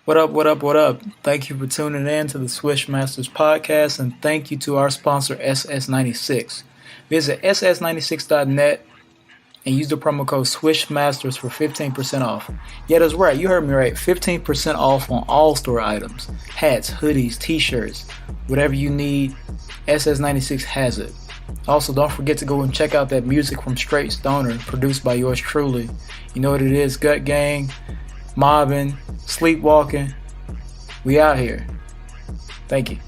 What up, what up, what up? Thank you for tuning in to the Swish Masters Podcast, and thank you to our sponsor, SS96. Visit ss96.net and use the promo code Swish Masters for 15% off. Yeah, that's right. You heard me right. 15% off on all store items. Hats, hoodies, t-shirts, whatever you need, SS96 has it. Also, don't forget to go and check out that music from Straight Stoner, produced by yours truly. You know what it is, Gut Gang, mobbing, sleepwalking. We out here. Thank you.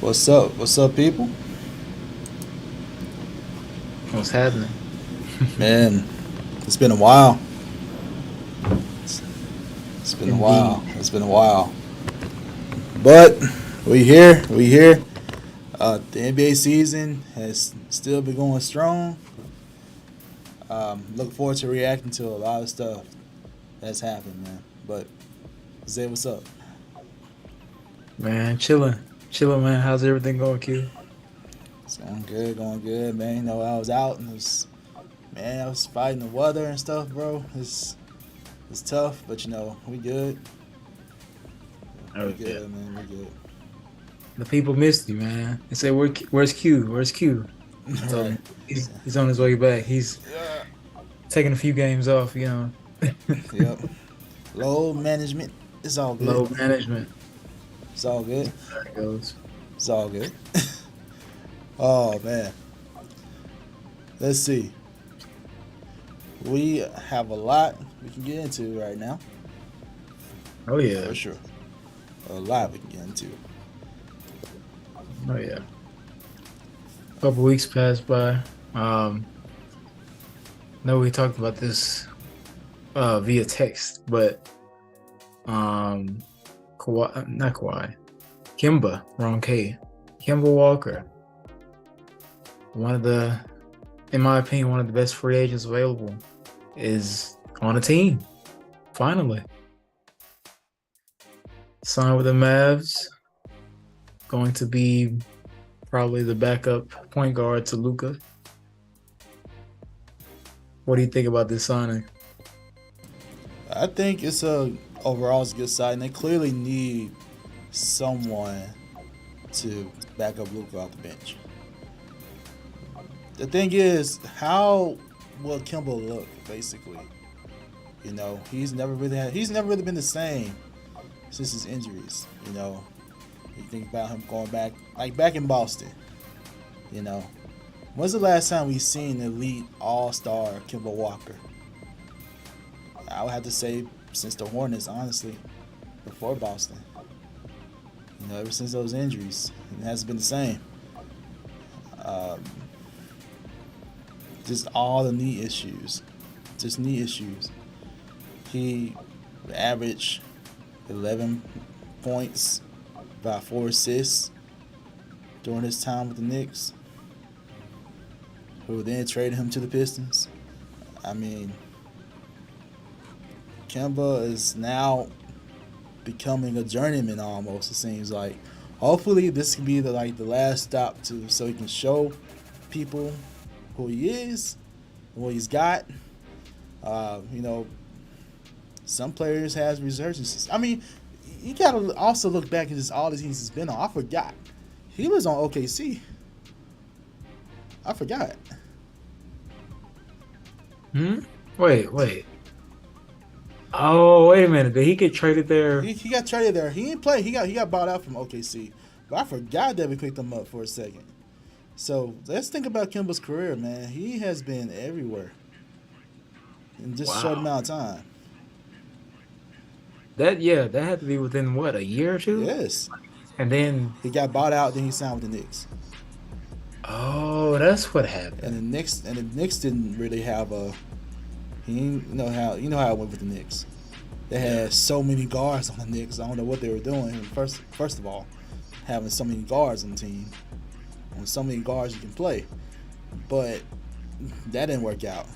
What's up? What's up, people? What's happening? Man, it's been a while. It's been a while. It's been a while. But we here. The NBA season has still been going strong. Looking forward to reacting to a lot of stuff that's happened, man. But Zay, what's up? Man, chilling, man. How's everything going, Q? It's going good, man. You know, I was out and I was fighting the weather and stuff, bro. It's tough, but you know, we good. We good, man. We good. The people missed you, man. They say, "Where's Q? Where's Q?" So he's on his way back. He's taking a few games off, you know. Yep. Low management. It's all good. Low management. It's all good. There it goes. It's all good. Oh, man. Let's see. We have a lot we can get into right now. Oh, yeah. For sure. A lot we can get into. Oh, yeah. A couple weeks passed by. No, we talked about this via text, but Kemba, wrong K. Kemba Walker, in my opinion, one of the best free agents available, is on a team. Finally. Signed with the Mavs. Going to be probably the backup point guard to Luka. What do you think about this signing? I think it's overall it's a good sign. They clearly need someone to back up Luka off the bench. The thing is, how will Kemba look? Basically, you know, he's never really been the same since his injuries. You know, you think about him going back, like back in Boston. You know, when's the last time we seen elite all-star Kemba Walker? I would have to say since the Hornets, honestly, before Boston. You know, ever since those injuries, it hasn't been the same. Just all the knee issues. He averaged 11 points, about 4 assists during his time with the Knicks, who then traded him to the Pistons. I mean, Kemba is now becoming a journeyman almost, it seems like. Hopefully this can be the last stop so he can show people who he is and what he's got. You know, some players has resurgences. I mean, you gotta also look back at just all the teams he's been on. I forgot. He was on OKC. I forgot. Wait. Oh, wait a minute. Did he get traded there? He got traded there. He didn't play. He got bought out from OKC. But I forgot that we picked him up for a second. So let's think about Kemba's career, man. He has been everywhere in just a short amount of time. That had to be within what, a year or two? Yes. And then he got bought out. Then he signed with the Knicks. Oh, that's what happened. And the Knicks didn't really have a You know how it went with the Knicks. They had so many guards on the Knicks. I don't know what they were doing. First of all, having so many guards on the team, and so many guards you can play, but that didn't work out.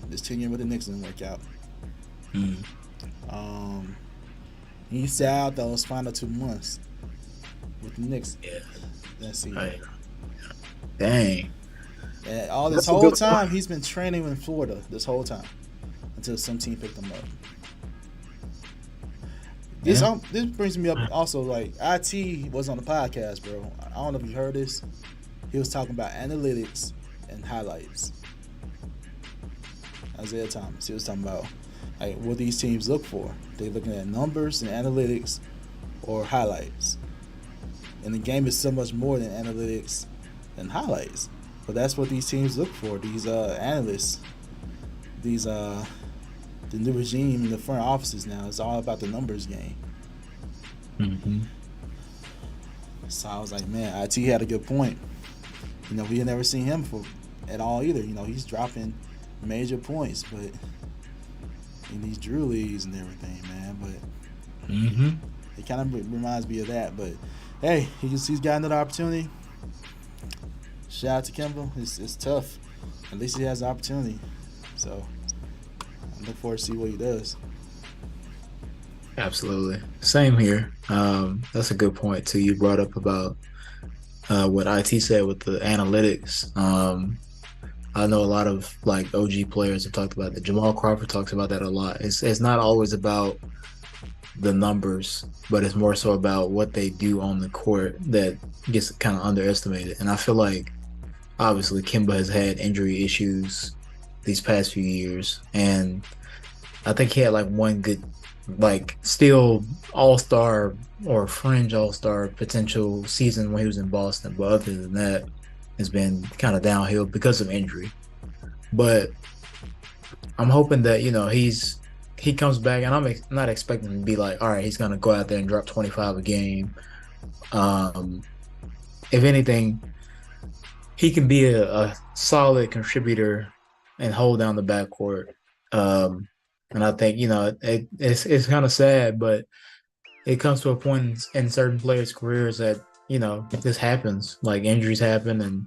This tenure with the Knicks didn't work out. He sat out those final 2 months with the Knicks. Yeah. That season. Right. Dang. And all this whole time, he's been training in Florida this whole time until some team picked him up. This brings me up also, like, IT was on the podcast, bro. I don't know if you heard this. He was talking about analytics and highlights. Isaiah Thomas. He was talking about like what these teams look for. They're looking at numbers and analytics or highlights. And the game is so much more than analytics and highlights. But that's what these teams look for. These analysts, the new regime in the front offices now, it's all about the numbers game. So I was like, man, IT had a good point. We had never seen him at all either. He's dropping major points, but in these Drew leagues and everything, man. But it kind of reminds me of that. But hey, he's got another opportunity. Shout out to Kimball. It's tough. At least he has the opportunity. So I look forward to see what he does. Absolutely. Same here. That's a good point too. You brought up about what IT said with the analytics. I know a lot of like OG players have talked about that. Jamal Crawford talks about that a lot. It's not always about the numbers, but it's more so about what they do on the court that gets kind of underestimated. And I feel like obviously Kemba has had injury issues these past few years, and I think he had like one good, like still all-star or fringe all-star potential season when he was in Boston, but other than that, has been kind of downhill because of injury. But I'm hoping that he comes back, and I'm not expecting him to be like, all right, he's gonna go out there and drop 25 a game. If anything, he can be a solid contributor and hold down the backcourt. And I think it's kind of sad, but it comes to a point in certain players' careers that this happens. Like injuries happen, and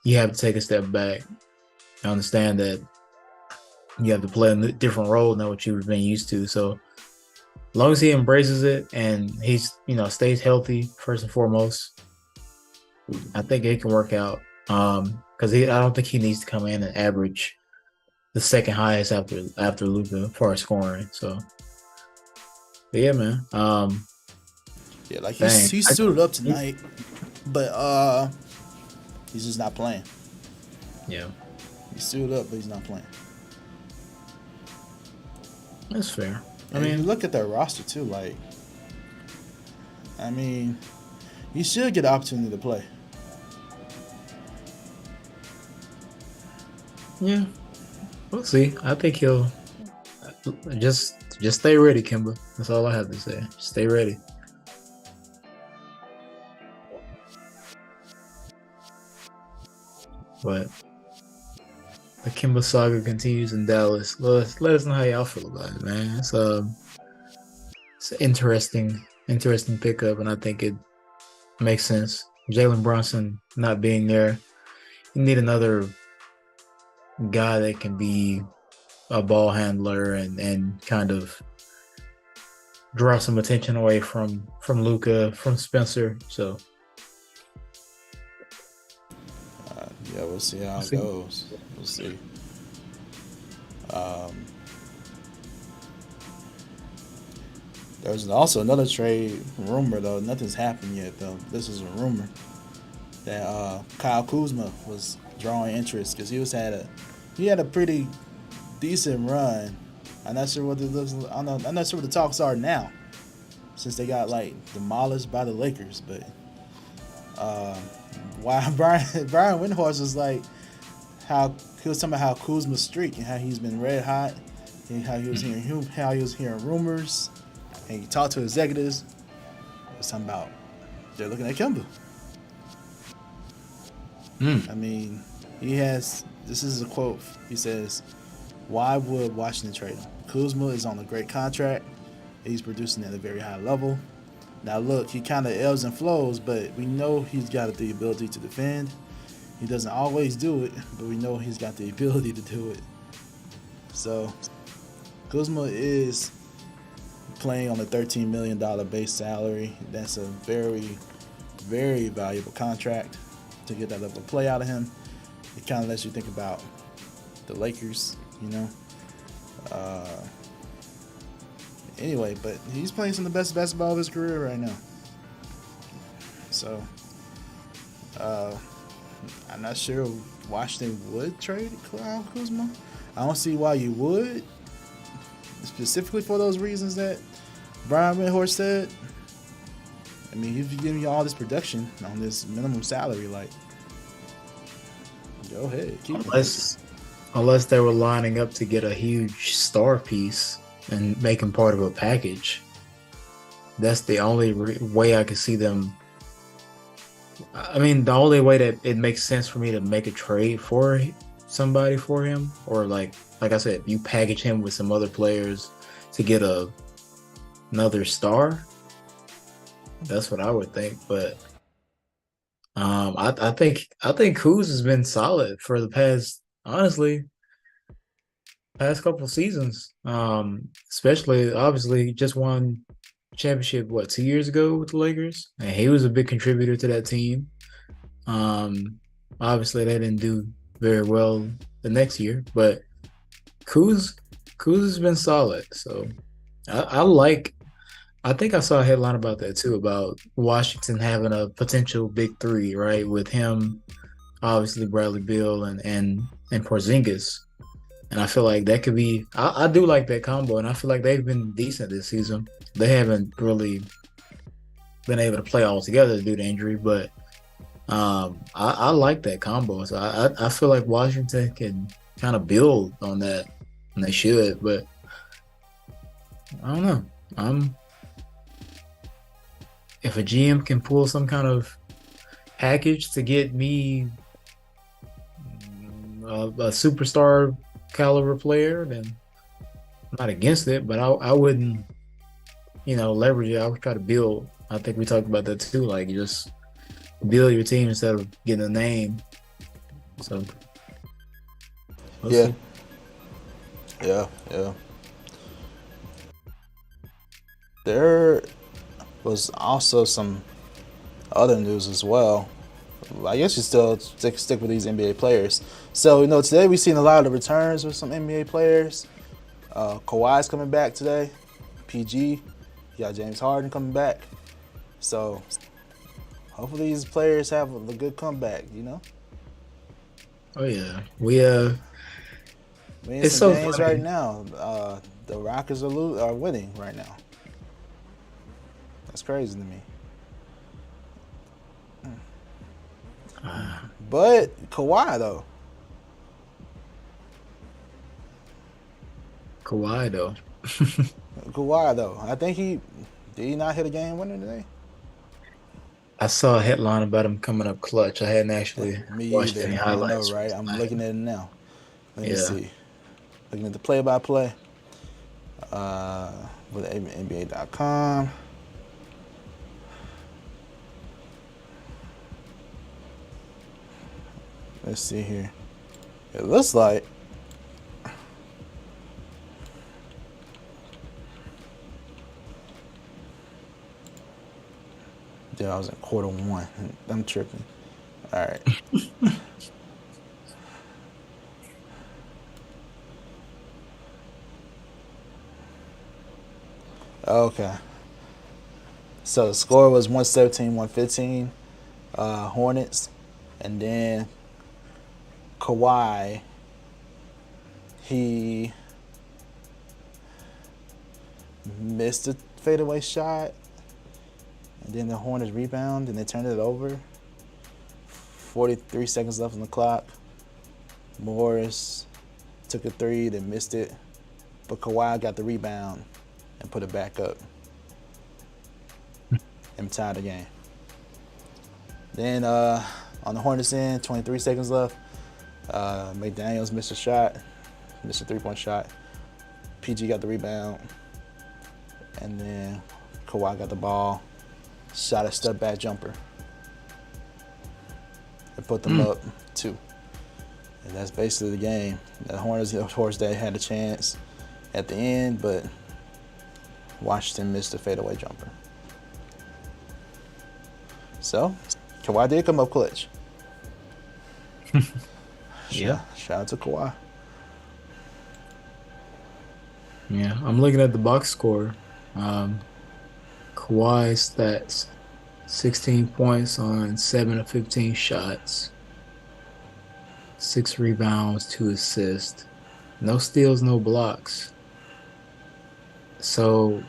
you have to take a step back. I understand that you have to play a different role than what you've been used to. So as long as he embraces it and he's stays healthy first and foremost, I think it can work out. Because I don't think he needs to come in and average the second highest after Luka as far as scoring. So, but yeah, man. Yeah, like he suited up tonight, but he's just not playing. Yeah, he suited up, but he's not playing. That's fair. I mean, look at their roster too. Like, he should get the opportunity to play. Yeah, we'll see. I think he'll just stay ready, Kemba. That's all I have to say. Stay ready. But the Kemba saga continues in Dallas. Let us know how y'all feel about it, man. It's an interesting pickup, and I think it makes sense. Jalen Brunson not being there, you need another guy that can be a ball handler and kind of draw some attention away from Luka, from Spencer. So yeah, we'll see how it goes. We'll see. There's also another trade rumor, though. Nothing's happened yet, though. This is a rumor that Kyle Kuzma was drawing interest because he had a pretty decent run. I'm not sure what it looks. I'm not sure what the talks are now, since they got like demolished by the Lakers. But why Brian Windhorst was like how he was talking about how Kuzma's streak and how he's been red hot and how he was hearing rumors and he talked to executives. He was talking about they're looking at Kemba. I mean, he has. This is a quote. He says, Why would Washington trade him? Kuzma is on a great contract. He's producing at a very high level. Now, look, he kind of ebbs and flows, but we know he's got the ability to defend. He doesn't always do it, but we know he's got the ability to do it. So, Kuzma is playing on a $13 million base salary. That's a very, very valuable contract to get that level of play out of him. It kind of lets you think about the Lakers, you know. Anyway, but he's playing some of the best basketball of his career right now. So, I'm not sure Washington would trade Kyle Kuzma. I don't see why you would, specifically for those reasons that Brian Windhorst said. I mean, he's giving you all this production on this minimum salary. Like, go ahead. Unless they were lining up to get a huge star piece and make him part of a package. That's the only way I could see them. I mean, the only way that it makes sense for me to make a trade for somebody for him, or like I said, you package him with some other players to get another star. That's what I would think. But I think Kuz has been solid for the past couple of seasons. Especially, obviously, he just won championship 2 years ago with the Lakers, and he was a big contributor to that team. Obviously, they didn't do very well the next year, but Kuz has been solid. So I think I saw a headline about that too, about Washington having a potential big three, right? With him, obviously Bradley Beal and Porzingis. And I feel like that could be I do like that combo, and I feel like they've been decent this season. They haven't really been able to play all together due to injury, but I like that combo. So I feel like Washington can kind of build on that, and they should, but I don't know. If a GM can pull some kind of package to get me a superstar caliber player, then I'm not against it, but I wouldn't, leverage it. I would try to build. I think we talked about that too, like just build your team instead of getting a name. So yeah. There was also some other news as well. I guess you still stick with these NBA players. So, today we've seen a lot of the returns with some NBA players. Kawhi's coming back today. PG. You got James Harden coming back. So, hopefully these players have a good comeback, Oh, yeah. We're in It's some so games funny. right now. The Rockets are winning right now. That's crazy to me. But Kawhi, though. I think did he not hit a game winner today? I saw a headline about him coming up clutch. I hadn't actually Me watched either. any I know, highlights. right? I'm looking at it now. Let me Yeah. see. Looking at the play-by-play with NBA.com. Let's see here. It looks like I was in quarter one. I'm tripping. All right. Okay. So the score was 117-115, Hornets. And then Kawhi, he missed a fadeaway shot. And then the Hornets rebound and they turned it over. 43 seconds left on the clock. Morris took a three, then missed it. But Kawhi got the rebound and put it back up and tied the game. Then on the Hornets end, 23 seconds left. McDaniels missed a shot. missed a 3-point shot. PG got the rebound. And then Kawhi got the ball, shot a step back jumper. And put them up 2. And that's basically the game. The Hornets, of course, they had a chance at the end, but Washington missed a fadeaway jumper. So, Kawhi did come up clutch. Yeah. Shout out to Kawhi. Yeah, I'm looking at the box score. Kawhi stats: 16 points on 7 of 15 shots, 6 rebounds, 2 assists, no steals, no blocks. So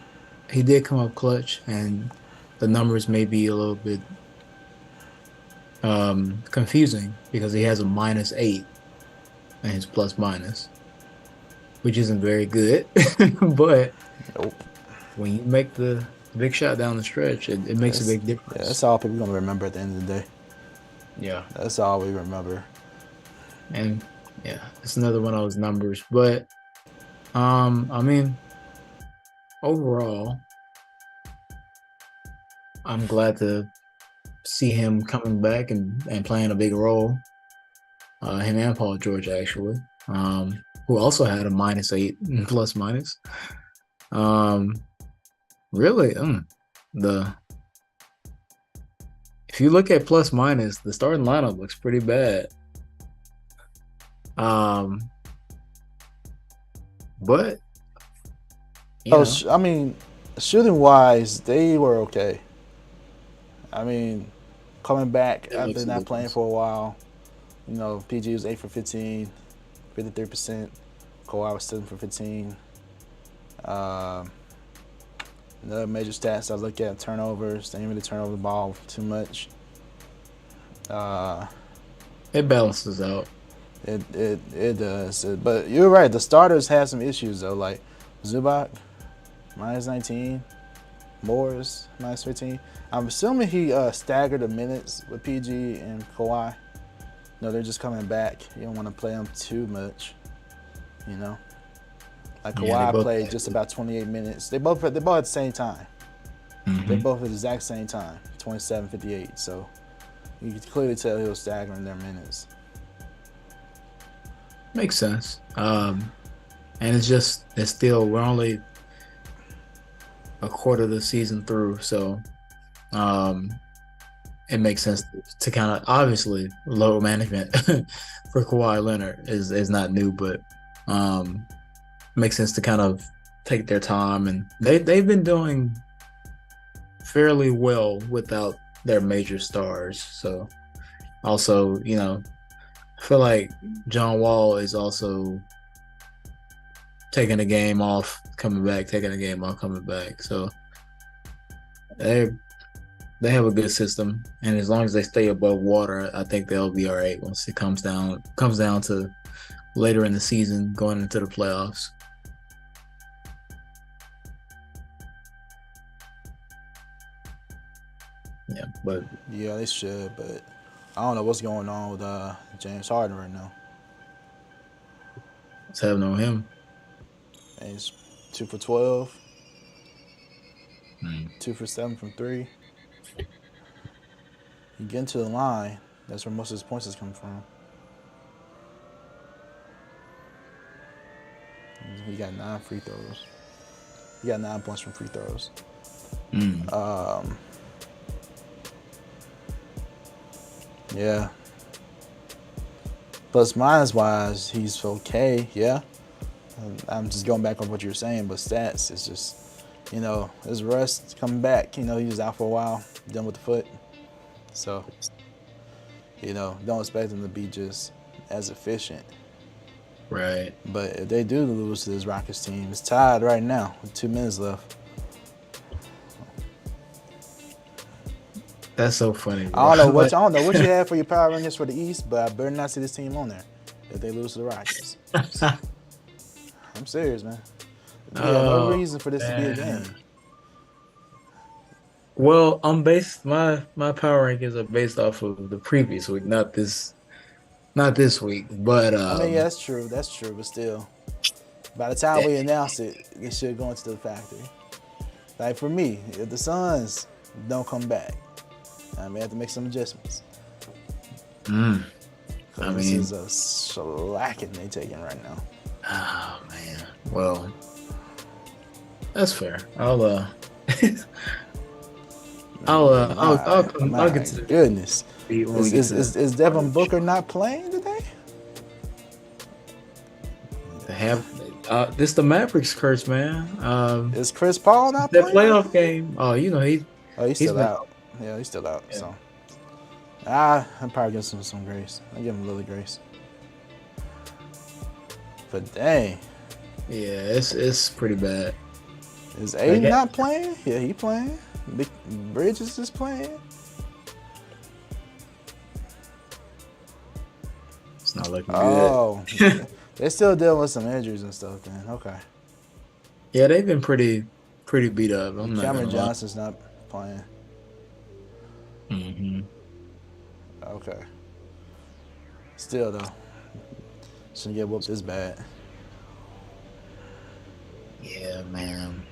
he did come up clutch, and the numbers may be a little bit confusing because he has a -8 in his plus minus, which isn't very good. But Nope. when you make the big shot down the stretch, it makes a big difference. Yeah, that's all people gonna remember at the end of the day. Yeah. That's all we remember. And yeah, it's another one of those numbers. But I mean, overall, I'm glad to see him coming back and playing a big role. Him and Paul George, actually, who also had a -8 plus minus. Really, if you look at plus minus, the starting lineup looks pretty bad. But I mean, shooting wise, they were okay. I mean, coming back after not playing for a while, PG was 8 for 15, 53%. Kawhi was 7 for 15. Another major stats I look at: turnovers. They didn't really turn over the ball too much. It balances out. It does. But you're right. The starters had some issues though. Like Zubac, -19. Morris, -15. I'm assuming he staggered the minutes with PG and Kawhi. No, they're just coming back. You don't want to play them too much, Like Kawhi played just about 28 minutes. They both at the same time. Mm-hmm. They both at the exact same time, 27:58. So you can clearly tell he was staggering their minutes. Makes sense. And we're only a quarter of the season through, so it makes sense to kind of, obviously, load management for Kawhi Leonard is not new, but makes sense to kind of take their time, and they've been doing fairly well without their major stars. So also, I feel like John Wall is also taking a game off, coming back, taking a game off, coming back. So they have a good system, and as long as they stay above water, I think they'll be all right once it comes down to later in the season, going into the playoffs. Yeah, but yeah, they should. But I don't know what's going on with James Harden right now. What's happening with him? And he's 2 for 12, Mm. 2 for 7 from 3. You get into the line, that's where most of his points is coming from. He got 9 free throws. He got 9 points from free throws. Yeah. Plus minus wise, he's okay. Yeah. I'm just going back on what you were saying, but stats is just, his rust coming back. He was out for a while, done with the foot. So, don't expect him to be just as efficient. Right. But if they do lose to this Rockets team, it's tied right now with 2 minutes left. That's so funny, bro. I don't know what you have for your power rankings for the East, but I better not see this team on there if they lose to the Rockets. I'm serious, man. There's no reason for this to be a game. Well, I'm based my power rankings are based off of the previous week, not this week. But I mean, yeah, that's true, but still. By the time we Dang. announce it, it should go into the factory. Like for me, if the Suns don't come back, I may have to make some adjustments. I This mean, is a slacking they taking right now. oh man. Well, that's fair. I'll get to the goodness. beat when we get to Is Devin Booker not playing today? this the Mavericks curse, man. Is Chris Paul not That playing? playoff game. Oh, you know He's still been out. Yeah, he's still out. Yeah. So, I'm probably give him some grace. I give him a little grace. But dang, yeah, it's pretty bad. is Aiden not playing? Yeah, he playing. Big Bridges is playing. It's not looking good. Oh, they're still dealing with some injuries and stuff. Then okay. Yeah, they've been pretty beat up. I'm not Cameron gonna lie. Johnson's not playing. Mm-hmm. Okay. Still though, shouldn't get whooped this bad. Yeah, man.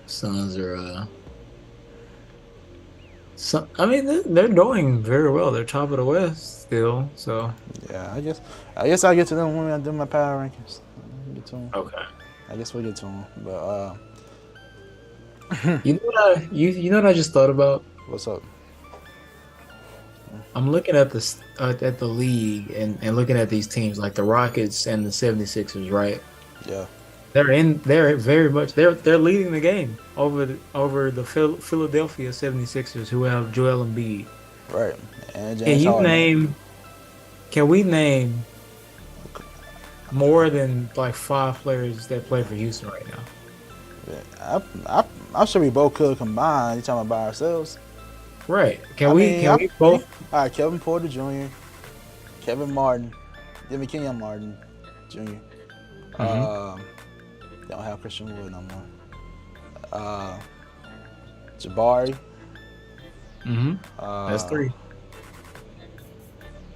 Suns are I mean, they're doing very well. They're top of the West still. So Yeah, I guess I'll get to them when I do my power rankings. I'll get to them. okay. I guess we'll get to them. But You know what I just thought about? what's up? I'm looking at the league and looking at these teams like the Rockets and the 76ers, right? Yeah. They're very much they're leading the game over the Philadelphia 76ers who have Joel Embiid. Right. And James Can we name more than like 5 players that play for Houston right now? I'm sure we both could combine. You talking about by ourselves? Right. Can we both? All right, Kevin Porter Jr., Kevin Martin, Jimmy Kenyon Martin Jr. Don't have Christian Wood no more. Jabari. That's 3.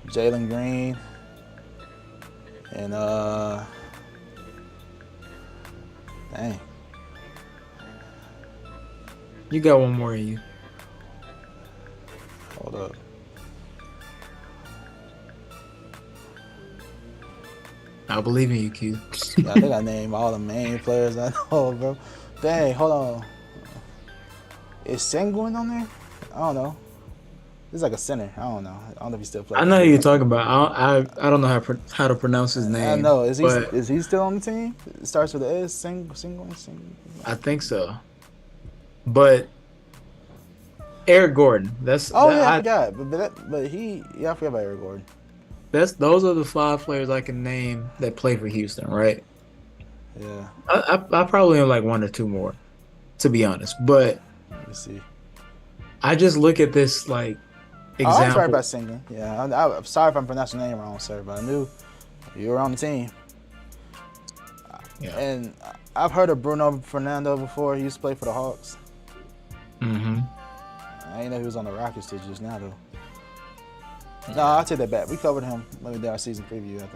Jalen Green. And dang. You got one more in you. Hold up. I believe in you, Q. I think I named all the main players I know, bro. Dang, hold on. Is Sengun on there? I don't know. He's like a center. I don't know. I don't know if he still plays. I know who you're talking about. I don't know how to pronounce his name. I know. Is he still on the team? It starts with an S. Sengun. I think so. But Eric Gordon. I forgot. But he. Yeah, I forgot about Eric Gordon. Those are the 5 players I can name that play for Houston, right? Yeah. I probably have like 1 or 2 more, to be honest. But let me see. I just look at this like example. I'm sorry about singing. Yeah, I'm sorry if I'm pronouncing your name wrong, sir. But I knew you were on the team. Yeah. And I've heard of Bruno Fernando before. He used to play for the Hawks. Mm-hmm. I didn't know he was on the Rockets till just now, though. No, I'll take that back. We covered him when we did our season preview, I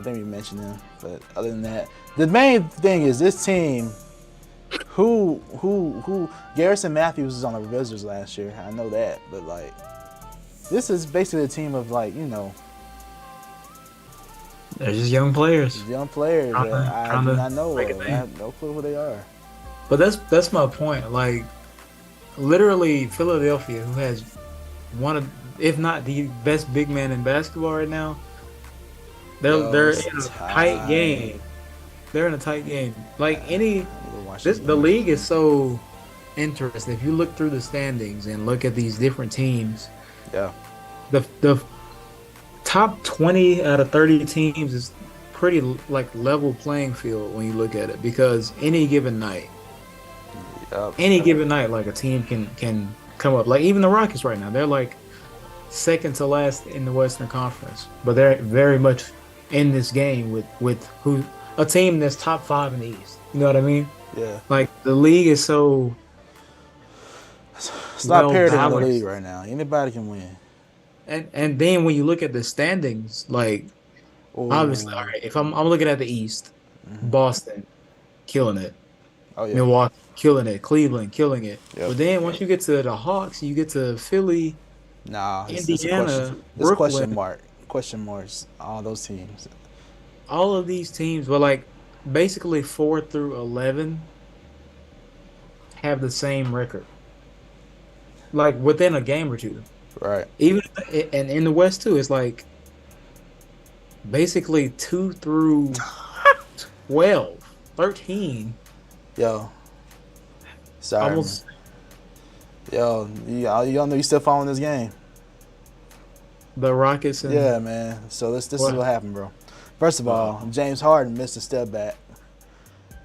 think we mentioned him. But other than that, the main thing is this team, who Garrison Matthews was on the Wizards last year. I know that. But, like, this is basically a team of, like, you know. They're just young players. Young players that I do not know of. I have no clue who they are. But that's my point. Like, literally, Philadelphia, who has one of, if not the best big man in basketball right now, they're in a tight game. They're in a tight game. Like the league is so interesting. If you look through the standings and look at these different teams, the top 20 out of 30 teams is pretty like level playing field when you look at it, because any given night, like a team can come up. Like even the Rockets right now, they're like second to last in the Western Conference, but they're very much in this game with a team that's top 5 in the East. You know what I mean? Yeah. Like the league is so. It's not parity in the league right now. Anybody can win. And then when you look at the standings, like Obviously, Oh, all right. If I'm looking at the East, Boston killing it, oh yeah, Milwaukee killing it, Cleveland killing it. yep. But then once you get to the Hawks, you get to Philly, Nah, it's a question. Indiana, It's Brooklyn. question marks. All those teams. All of these teams, well, like basically 4 through 11 have the same record, like within a game or two. Right. Even and in the West too, it's like basically 2 through 12, 13, Yo, sorry, man. almost Yo, y'all know you still following this game? the Rockets and Yeah, man. So this is what? what happened, bro. First of all, James Harden missed a step back.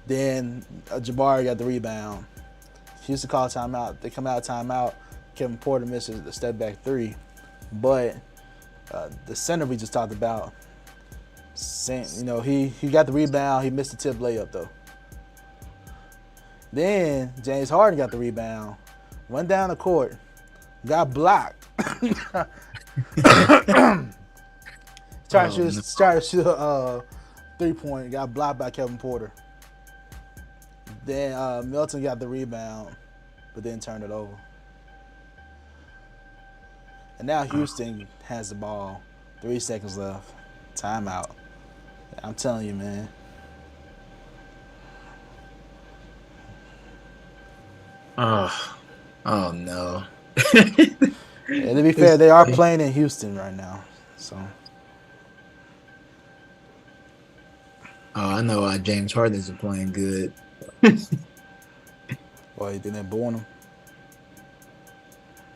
Then Jabari got the rebound. Houston called timeout. They come out of timeout. Kevin Porter misses the step back three. But the center we just talked about, he got the rebound. He missed the tip layup, though. Then James Harden got the rebound. Went down the court. Got blocked. Tried to shoot a 3-point. Got blocked by Kevin Porter. Then Milton got the rebound, but then turned it over. And now Houston has the ball. 3 seconds left. Timeout. I'm telling you, man. Oh no. And to be fair, they are playing in Houston right now. So. Oh, I know why James Harden isn't playing good. Well, you think they're booing him?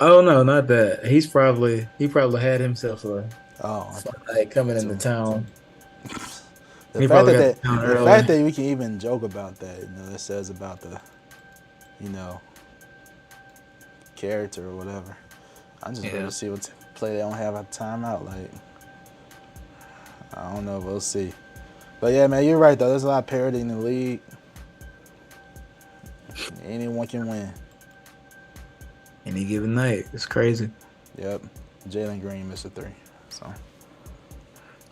Oh no, not that. He probably had himself a Oh. night coming into town. The fact that we can even joke about that, that says about the, character or whatever. I'm just ready to see what play they don't have at timeout. Like, I don't know. We'll see. But yeah, man, you're right though. There's a lot of parity in the league. Anyone can win. Any given night. It's crazy. Yep. Jalen Green missed a 3. So.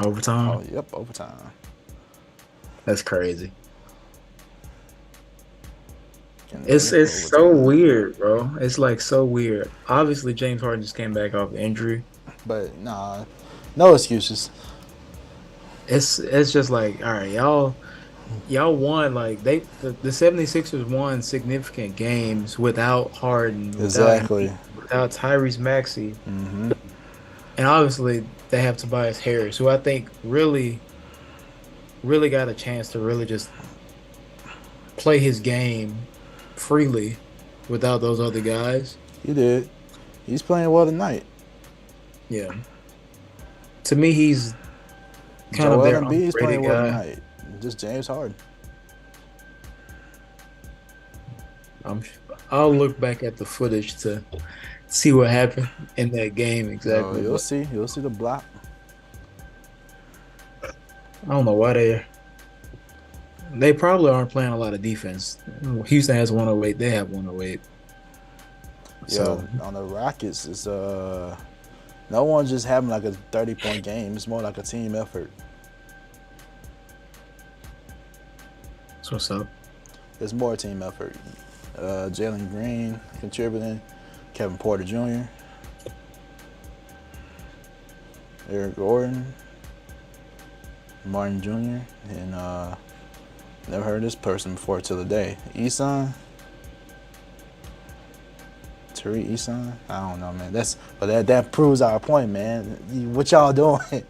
Overtime? Oh, yep, overtime. That's crazy. It's so weird, bro. It's like so weird. Obviously, James Harden just came back off injury. But nah, no excuses. It's just like, all right, y'all won, like the 76ers won significant games without Harden, without Tyrese Maxey. Mm-hmm. And obviously they have Tobias Harris, who I think really got a chance to really just play his game freely without those other guys. He did. He's playing well tonight. Yeah. To me, he's kind of their underrated playing well guy. tonight. Just James Harden. I'll look back at the footage to see what happened in that game exactly. You'll see. You'll see the block. I don't know why they probably aren't playing a lot of defense. Houston has 108. They have 108. So on the Rockets, it's no one's just having like a 30-point game. It's more like a team effort. So what's up? It's more team effort. Jalen Green contributing, Kevin Porter Jr., Eric Gordon, Martin Jr., and never heard of this person before till today. Tariq Eason? I don't know, man. That proves our point, man. What y'all doing?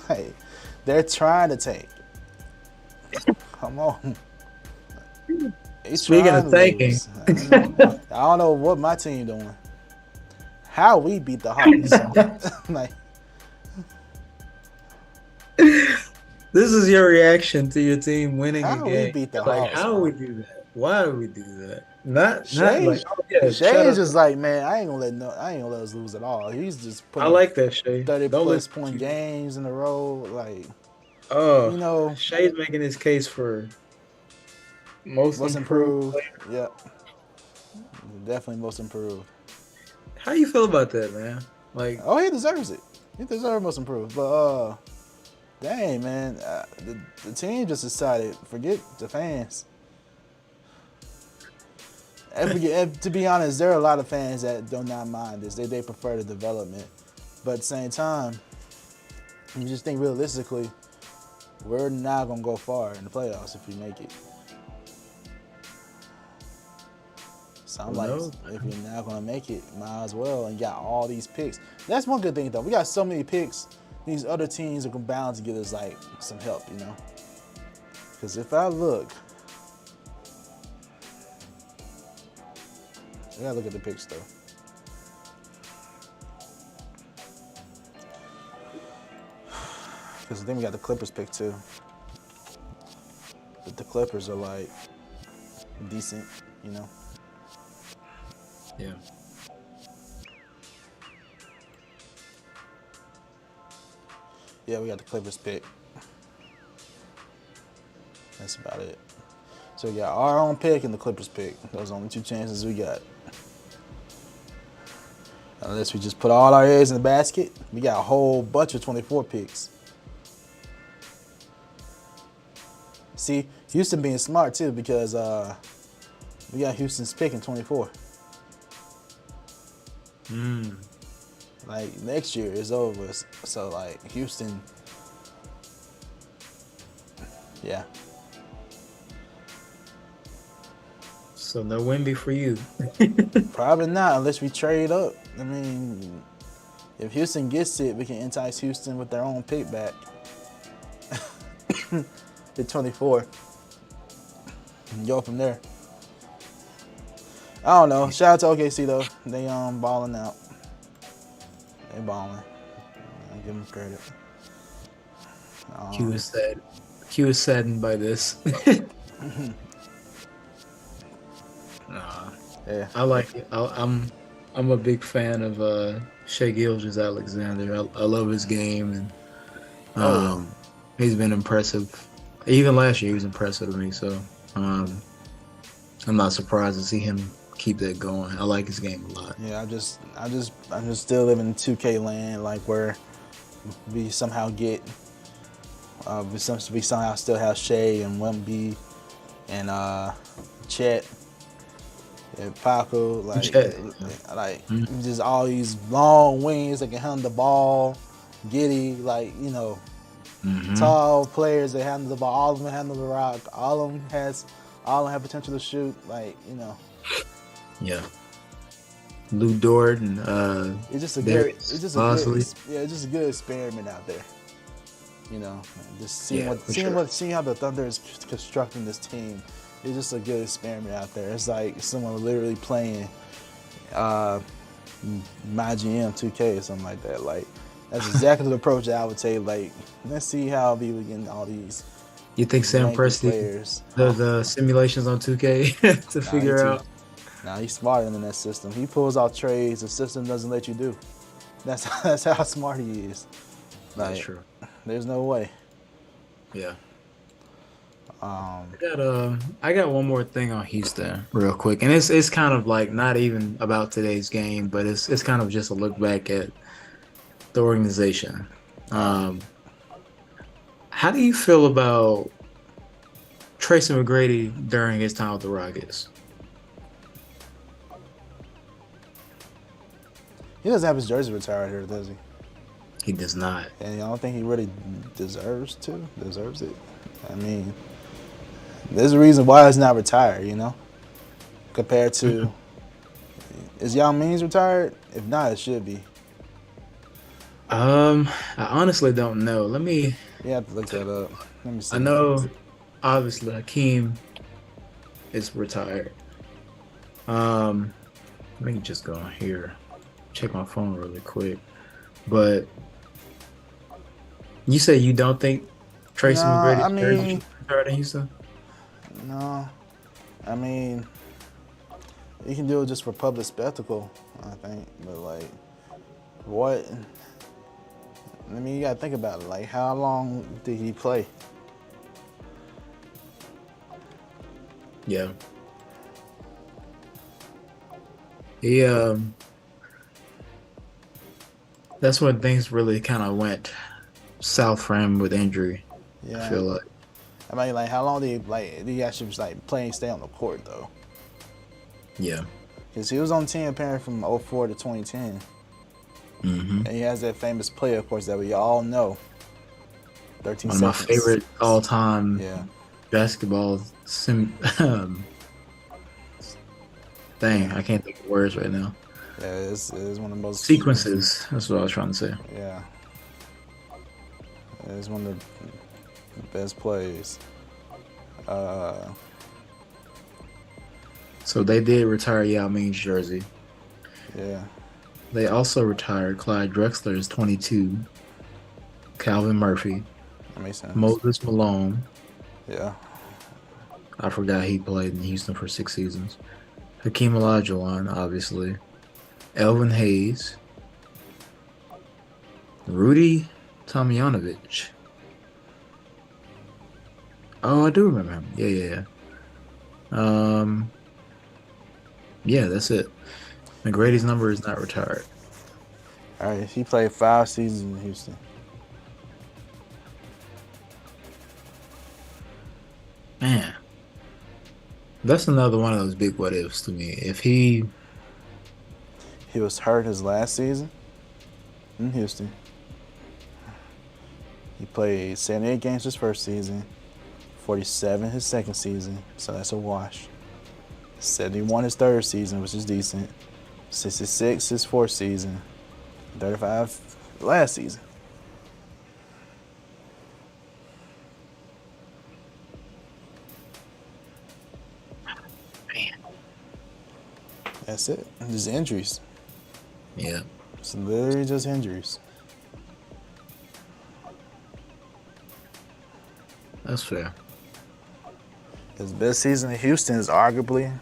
Like, they're trying to take. Come on. Speaking of taking, I don't know what my team doing. How we beat the Hawks? Like, this is your reaction to your team winning a game. We beat the Hawks? How would we do that? Why would we do that? Not like, Shay is just like, man, I ain't gonna let us lose at all. He's just putting I like that, Shay. 30+ point games in a row, like. Shay's making his case for most improved. Yep, definitely most improved. How you feel about that, man? Like, he deserves it. He deserves most improved. But Dang, man. The team just decided, forget the fans. To be honest, there are a lot of fans that do not mind this. They prefer the development. But at the same time, you just think realistically, we're not going to go far in the playoffs if we make it. So I'm like, if you're not going to make it, might as well. And you got all these picks. That's one good thing, though. We got so many picks. These other teams are bound to give us, like, some help, you know? Because if I look, I gotta look at the picks, though. Because then we got the Clippers pick, too. But the Clippers are, like, decent, you know? Yeah. Yeah, we got the Clippers pick. That's about it. So we got our own pick and the Clippers pick. Those are the only two chances we got. Unless we just put all our eggs in the basket, we got a whole bunch of 24 picks. See, Houston being smart too because we got Houston's pick in 24. Like next year is over, so like Houston, yeah. So no Wemby for you. Probably not unless we trade up. I mean, if Houston gets it, we can entice Houston with their own pick back at 24 and go from there. I don't know. Shout out to OKC though. They balling out. They balling. I give them credit. Q is sad. Q is saddened by this. Yeah. I like it. I'm a big fan of Shai Gilgeous-Alexander. I love his game, and he's been impressive. Even last year, he was impressive to me. So I'm not surprised to see him keep that going. I like his game a lot. Yeah, I just still live in 2K land, like where we somehow get, we somehow still have Shai and Wemby and Chet and Paco, like just all these long wings that can handle the ball, giddy, like tall players that handle the ball. All of them handle the rock. All of them have potential to shoot. Like Yeah. Lou Dort and it's just a good experiment out there. Just seeing how the Thunder is constructing this team. It's just a good experiment out there. It's like someone literally playing my GM 2K or something like that. Like that's exactly the approach that I would take. Like let's see how we getting all these. You think Sam Presti does the simulations on 2K to figure out? Nah, he's smarter than that system. He pulls out trades the system doesn't let you do. That's how smart he is. Like, that's true. There's no way. Yeah. I got one more thing on Houston real quick, and it's kind of like not even about today's game, but it's kind of just a look back at the organization. How do you feel about Tracy McGrady during his time with the Rockets? He doesn't have his jersey retired here, does he? He does not. And I don't think he really deserves it. I mean, there's a reason why it's not retired, compared to, is Yao Ming's retired? If not, it should be. I honestly don't know. You have to look that up. Let me see. I know, obviously, Hakeem is retired. Let me just go on here. Check my phone really quick. But you say you don't think Tracy McGrady retired in Houston? No. I mean, you can do it just for public spectacle, I think. But, like, what? I mean, you got to think about it. Like, how long did he play? Yeah. He, that's when things really kind of went south for him with injury. I Yeah. feel like. I mean, like, how long did he actually was like playing, stay on the court though? Yeah. Because he was on the team apparently from 04 to 2010. Mm-hmm. And he has that famous play, of course, that we all know. 13 One of my seconds. favorite all-time Yeah. basketball I can't think of words right now. Yeah, it's one of the most Sequences. That's what I was trying to say. Yeah. It's one of the best plays. So they did retire Yao Ming's jersey. Yeah. They also retired Clyde Drexler's 22, Calvin Murphy, That makes sense. Moses Malone. Yeah. I forgot he played in Houston for 6 seasons. Hakeem Olajuwon, obviously. Elvin Hayes. Rudy Tomjanovich. Oh, I do remember him. Yeah. Yeah, that's it. McGrady's number is not retired. All right. He played 5 seasons in Houston. Man. That's another one of those big what ifs to me. If he was hurt his last season in Houston. He played 78 games his first season, 47 his second season, so that's a wash. 71 his third season, which is decent. 66 his fourth season, 35 last season. Man. That's it. Just injuries. Yeah. It's literally just injuries. That's fair. His best season in Houston is arguably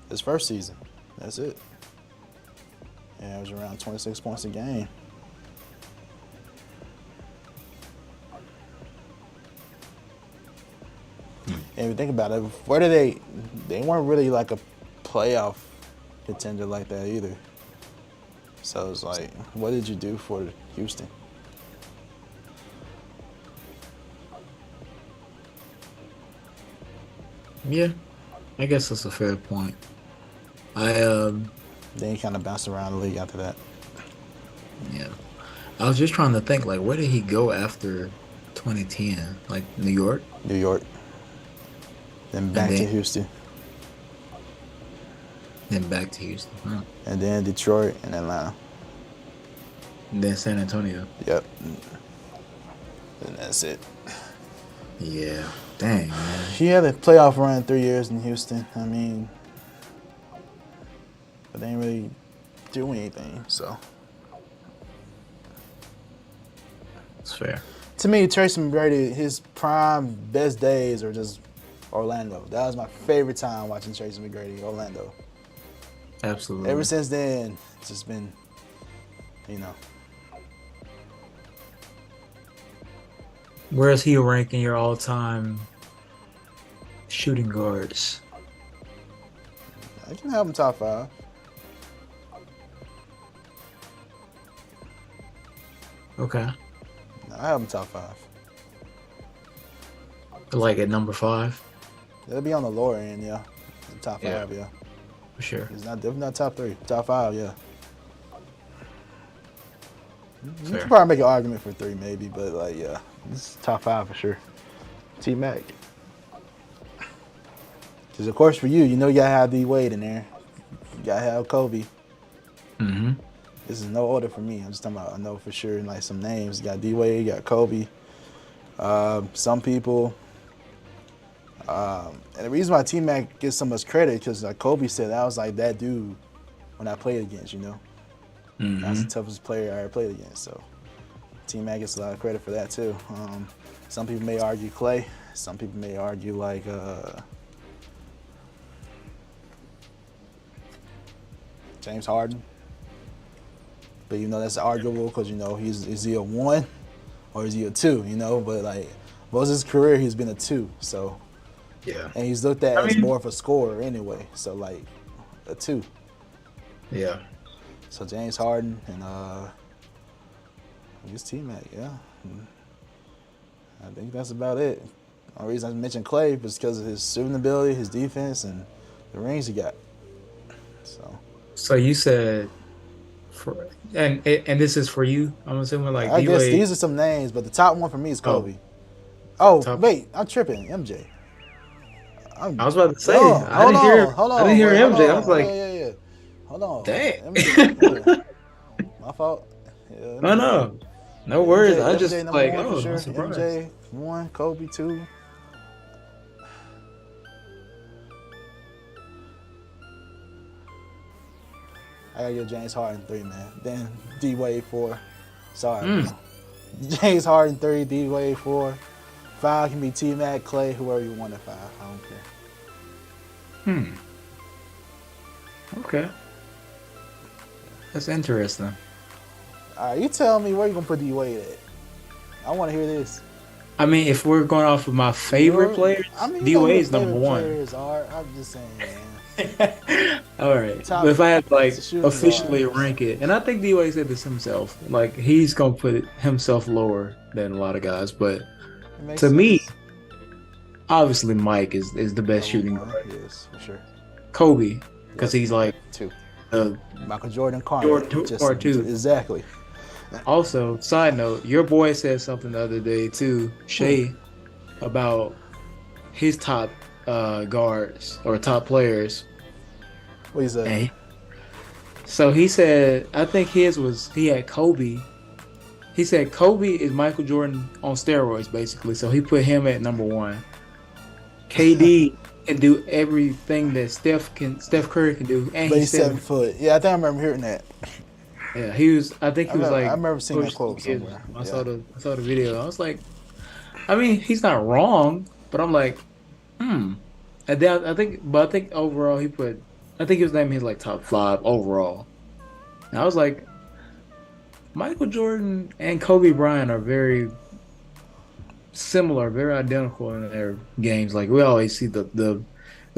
his first season. That's it. Yeah, it was around 26 points a game. And if you think about it, where did they weren't really like a playoff contender like that either. So it's like, what did you do for Houston? Yeah. I guess that's a fair point. Then he kind of bounced around the league after that. Yeah. I was just trying to think, like, where did he go after 2010? Like, New York? New York. Then back to then- Houston. Then back to Houston. Huh? And then Detroit and Atlanta. And then San Antonio. Yep. And that's it. Yeah. Dang, man. He had a playoff run 3 years in Houston. I mean, but they didn't really do anything, so. It's fair. To me, Tracy McGrady, his prime best days are just Orlando. That was my favorite time watching Tracy McGrady, Orlando. Absolutely. Ever since then, it's just been, you know. Where is he ranking your all-time shooting guards? I can have him top 5. Okay. I have him top 5. Like at number 5? It'll be on the lower end, yeah. Top 5, Yeah. yeah. For sure. It's not definitely not top 3. Top 5, yeah. You Fair. can probably make an argument for 3 maybe, but like, yeah. It's top 5 for sure. T-Mac. Because of course for you know you gotta have D Wade in there. You gotta have Kobe. Mm-hmm. This is no order for me. I'm just talking about, I know for sure, like some names. You got D Wade, you got Kobe. Some people. And the reason why T-Mac gets so much credit, because like Kobe said, I was like that dude when I played against, you know. Mm-hmm. That's the toughest player I ever played against. So T-Mac gets a lot of credit for that too. Some people may argue Clay. Some people may argue like James Harden. But you know that's arguable because you know is he a 1 or is he a 2? You know, but like most of his career he's been a 2. So Yeah. and he's looked at as more of a scorer anyway. So like a 2. Yeah. So James Harden and I guess T-Mac, yeah. I think that's about it. The only reason I mentioned Clay was because of his shooting ability, his defense, and the rings he got. So you said and this is for you. I'm assuming like I guess D-Wade. these are some names, but the top one for me is Oh, Kobe. Oh, top. wait, I'm tripping. MJ. I was about to say No, I didn't hear hold I didn't on, hear wait, hold MJ. I was on. like, Yeah. Hold on. dang. MJ. Yeah, my fault. Yeah, No, MJ. no, no Yeah, worries. MJ, I MJ just number like, one for oh, I'm sure. surprised. MJ 1, Kobe 2. I gotta give James Harden 3, man. Then D Wade 4. Sorry, man. James Harden 3, D Wade 4. 5 can be T Mac, Clay, whoever you want at 5. I don't care. Okay, that's interesting. All right, you tell me where you gonna put D Wade at. I want to hear this. I mean, if we're going off of my favorite players, You D know who your Wade's number favorite one. players are. I'm just saying, man. All right, Top but if I had to, like shooting officially guards. rank it, and I think D Wade said this himself, like he's gonna put himself lower than a lot of guys, but It makes to sense. me, obviously Mike is the best shooting Number guard. one, yes, for sure. Kobe, because he's like 2. uh, Michael Jordan, Jordan part two. Exactly. Also, side note, your boy said something the other day too, Shay, about his top guards or top players. What you say? Hey. So he said, I think he had Kobe. He said Kobe is Michael Jordan on steroids, basically. So he put him at number 1. KD can do everything that Steph Curry can do, and But he's he's 7 foot. Yeah, I think I remember hearing that. Yeah, he was. I think he was like. I remember seeing that pushed quote kids. somewhere. I saw the video. I was like, I mean, he's not wrong, but I'm like, And then I think overall I think he was naming his like top 5 overall. And I was like, Michael Jordan and Kobe Bryant are very similar, very identical in their games. Like we always see the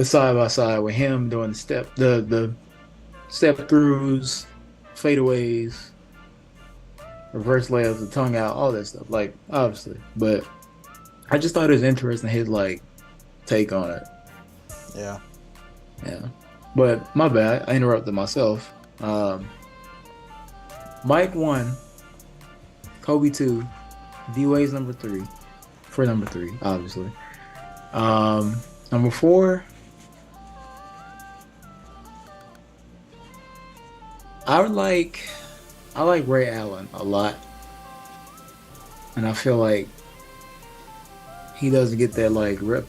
side by side with him doing the step throughs, fadeaways, reverse layups, the tongue out, all that stuff. Like obviously, but I just thought it was interesting his like take on it. Yeah. But my bad, I interrupted myself. Mike 1, Kobe 2, D Wade's number 3, obviously. Number 4, I like Ray Allen a lot, and I feel like he doesn't get that rep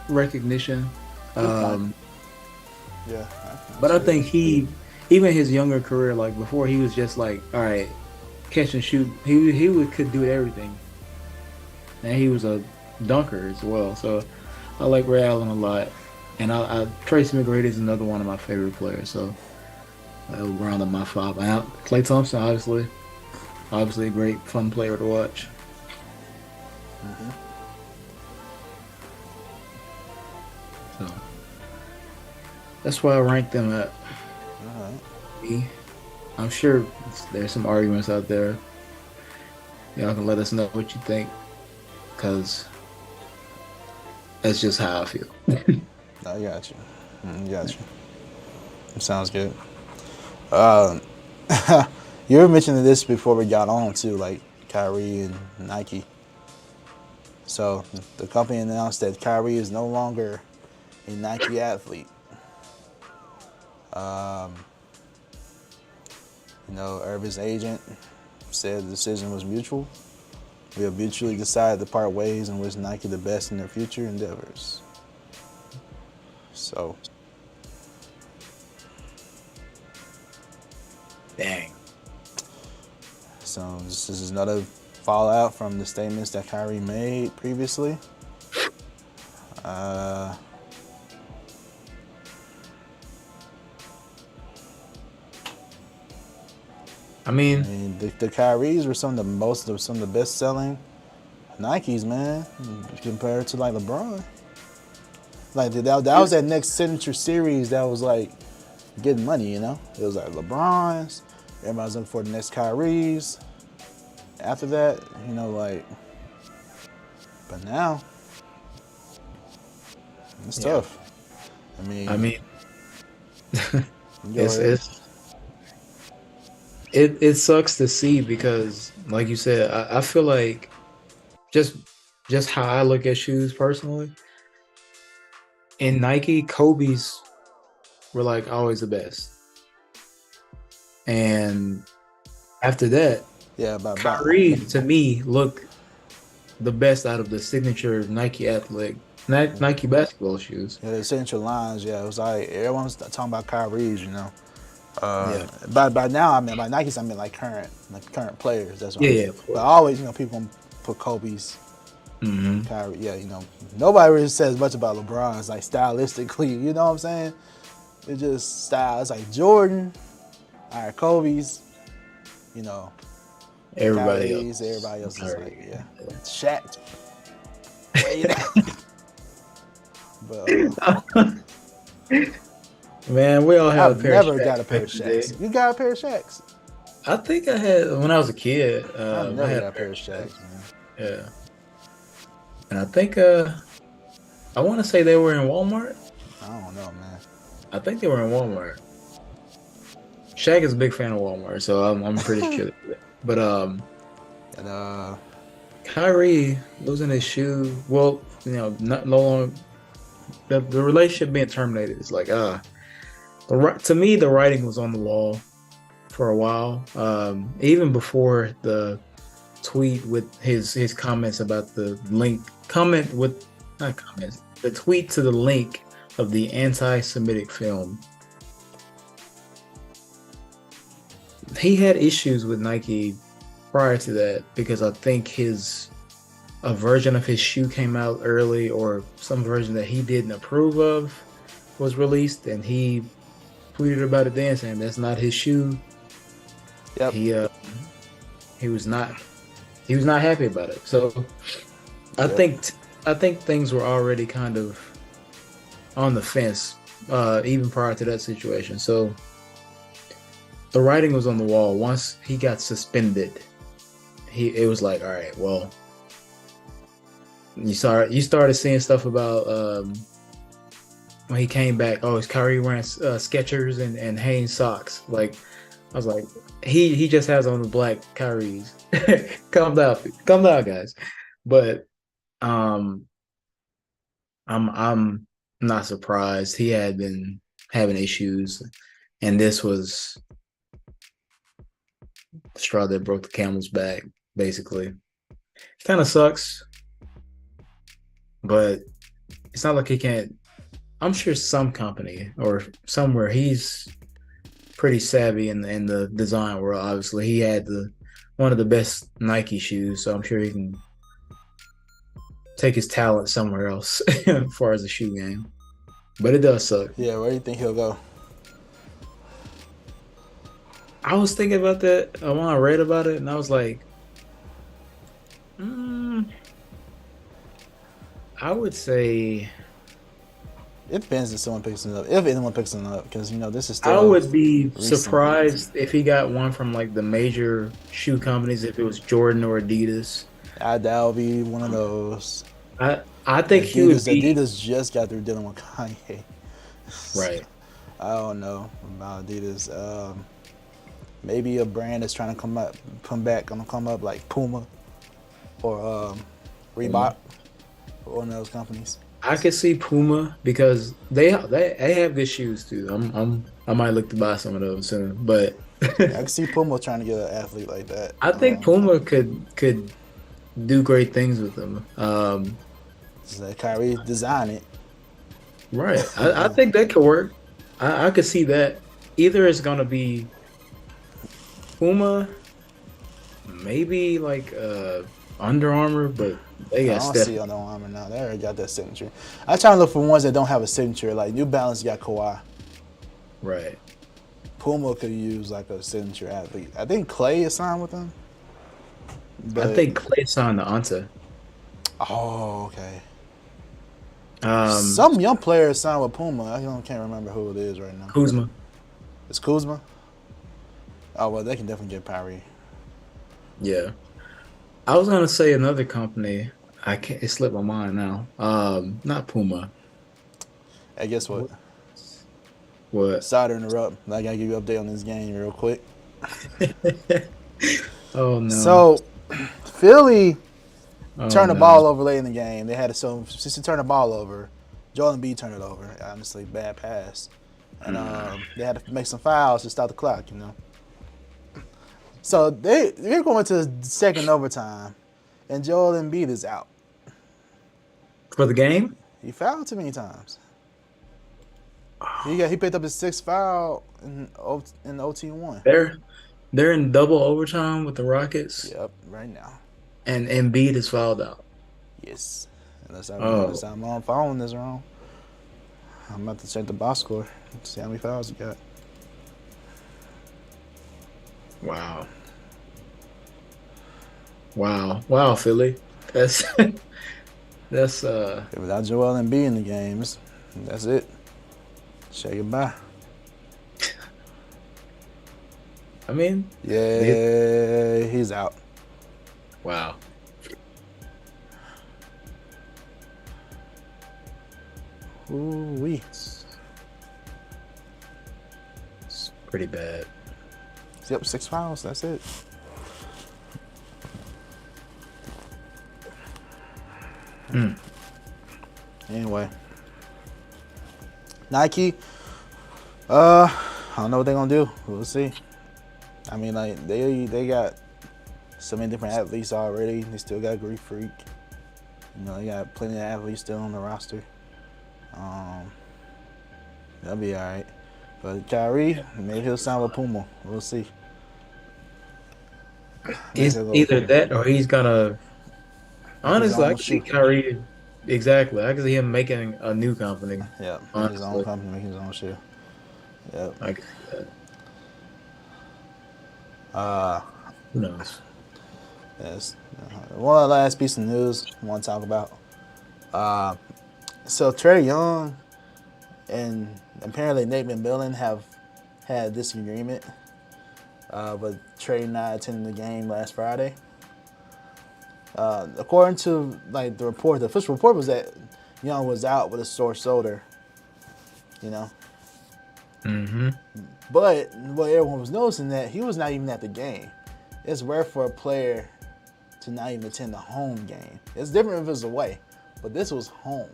recognition. Yeah. But I think even his younger career, like before, he was just like, all right, catch and shoot. Could do everything, and he was a dunker as well. So I like Ray Allen a lot, and Tracy McGrady is another one of my favorite players. So that will round up my 5. And Klay Thompson, obviously a great fun player to watch. Mm-hmm. So that's why I rank them at. All right. I'm sure there's some arguments out there. Y'all can let us know what you think, because that's just how I feel. I got you. Got you. Sounds good. You were mentioning this before we got on too, like Kyrie and Nike. So the company announced that Kyrie is no longer a Nike athlete. Irvin's agent said the decision was mutual. We have mutually decided to part ways and wish Nike the best in their future endeavors. So. Dang. So this is another fallout from the statements that Kyrie made previously. I mean, the Kyries were some of the best selling Nikes, man, compared to like LeBron. Like that was that next signature series that was like getting money, It was like LeBron's. Everybody's looking for the next Kyries. After that, like, but now it's Yeah. tough. I mean, Go ahead. it sucks to see because, like you said, I feel like just just how I look at shoes personally. In Nike, Kobe's were like always the best, and after that, Yeah, Kyrie to me looked the best out of the signature Nike athletic Nike basketball shoes. the essential lines. Yeah, it was like everyone was talking about Kyrie's. Yeah, By now, I mean by Nikes, I mean like current players. That's what yeah, I yeah, mean. of But course. always, people put Kobe's, Hmm. Kyrie. Yeah, nobody really says much about LeBron's like stylistically. You know what I'm saying? It's just style. It's like Jordan, all right, Kobe's, you know, Everybody Kyrie's. else, Everybody else is like, Kyrie. yeah, Shaq. Way down. But Man, we all had a I've pair of never got Shaqs a pair back of in the day. Shaqs. You got a pair of Shaqs? I think I had when I was a kid. I've I never had got a a pair pair of of Shaqs, Shaqs. man. Yeah, and I think I want to say they were in Walmart. I don't know, man. I think they were in Walmart. Shaq is a big fan of Walmart, so I'm pretty sure. But And Kyrie losing his shoe. Well, not no longer the relationship being terminated is like to me the writing was on the wall for a while. Even before the tweet with his comments about the link comment with not comments the tweet to the link of the anti-Semitic film. He had issues with Nike prior to that because I think a version of his shoe came out early or some version that he didn't approve of was released and he tweeted about it then saying that's not his shoe. yep. He was not happy about it. So I Yep. think things were already kind of on the fence even prior to that situation. So the writing was on the wall. Once he got suspended, it was like, all right, well, you started seeing stuff about when he came back. Oh, is Kyrie wearing Skechers and Hanes socks? Like, I was like, he just has on the black Kyries. Calm down, guys. But I'm not surprised. He had been having issues, and this was the straw that broke the camel's back, basically. It kind of sucks, but it's not like he can't. I'm sure some company or somewhere he's pretty savvy in the design world. Obviously, he had one of the best Nike shoes, so I'm sure he can take his talent somewhere else as far as the shoe game. But it does suck. Yeah, where do you think he'll go? I was thinking about that when I read about it, and I was like, I would say It depends if someone picks him up. If anyone picks him up, because this is still. I would be recent. surprised if he got one from like the major shoe companies, if it was Jordan or Adidas. I doubt it'll be one of those. I think he would be Adidas just got through dealing with Kanye. right. I don't know about Adidas. Maybe a brand that's trying to come up like Puma or Reebok, or one of those companies. I could see Puma because they have good shoes too. I might look to buy some of those soon, but I can see Puma trying to get an athlete like that. I think Puma could do great things with them. Just let Kyrie design it. Right. I think that could work. I could see that. Either it's gonna be Puma, maybe like Under Armour, but they got I don't Steph. see Under Armour now. They already got that signature. I try to look for ones that don't have a signature. Like New Balance got Kawhi. Right. Puma could use like a signature athlete. I think Clay is signed with them. I think Clay signed to Anta. Oh, okay. Um, Some young players signed with Puma. I can't remember who it is right now. Kuzma. It's Kuzma. Oh well, they can definitely get Kyrie. Yeah. I was gonna say another company. I can't. It slipped my mind now. Not Puma. Hey, guess what? What? What? Sorry to interrupt. I gotta give you an update on this game real quick. Oh no. So, Philly Oh turned the no. ball over late in the game. They had to since they turned the ball over, Joel Embiid turned it over. Honestly, bad pass, and they had to make some fouls to stop the clock. So they're going to the second overtime, and Joel Embiid is out. For the game? He fouled too many times. He picked up his sixth foul in OT1. They're in double overtime with the Rockets, Yep, right now. and Embiid is fouled out. Yes. Oh, Unless I'm on following this wrong. I'm about to check the box score. See how many fouls he got. wow. Wow, Philly. That's that's Without Joel Embiid in the games, that's it. Say goodbye. I mean, Yeah, he's out. wow. Ooh-wee. It's pretty bad. Yep, 6 fouls. That's it. Anyway, Nike. I don't know what they're gonna do. We'll see. I mean, like they got so many different athletes already. They still got Greek Freak. They got plenty of athletes still on the roster. That'll be all right. But Kyrie, maybe he'll sign with Puma. We'll see. It's either that or he's gonna. Make his Honestly, I own can see shoe. Kyrie. Exactly, I can see him making a new company. Yeah, make his own Honestly, company, make his own shoe. Yep. I can see that. Uh, Who knows? yes. One last piece of news I want to talk about. So Trae Young and apparently Nate McMillan have had a disagreement, but Trae not attending the game last Friday. According to the report, the official report was that Young was out with a sore shoulder. Mm-hmm. But what everyone was noticing that he was not even at the game. It's rare for a player to not even attend the home game. It's different if it was away, but this was home.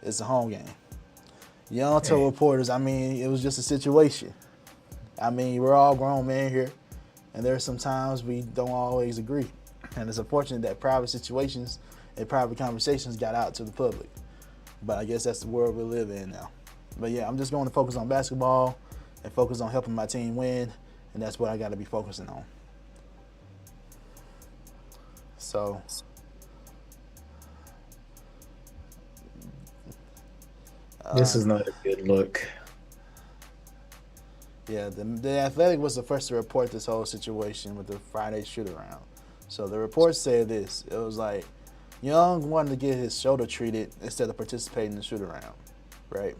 It's a home game. Young told reporters, it was just a situation. We're all grown men here, and there's some times we don't always agree. And it's unfortunate that private situations and private conversations got out to the public. But I guess that's the world we live in now. But yeah, I'm just going to focus on basketball and focus on helping my team win, and that's what I got to be focusing on. So, This is not a good look. yeah, the Athletic was the first to report this whole situation with the Friday shoot-around. So the report said this. It was like, Young wanted to get his shoulder treated instead of participating in the shoot-around, right?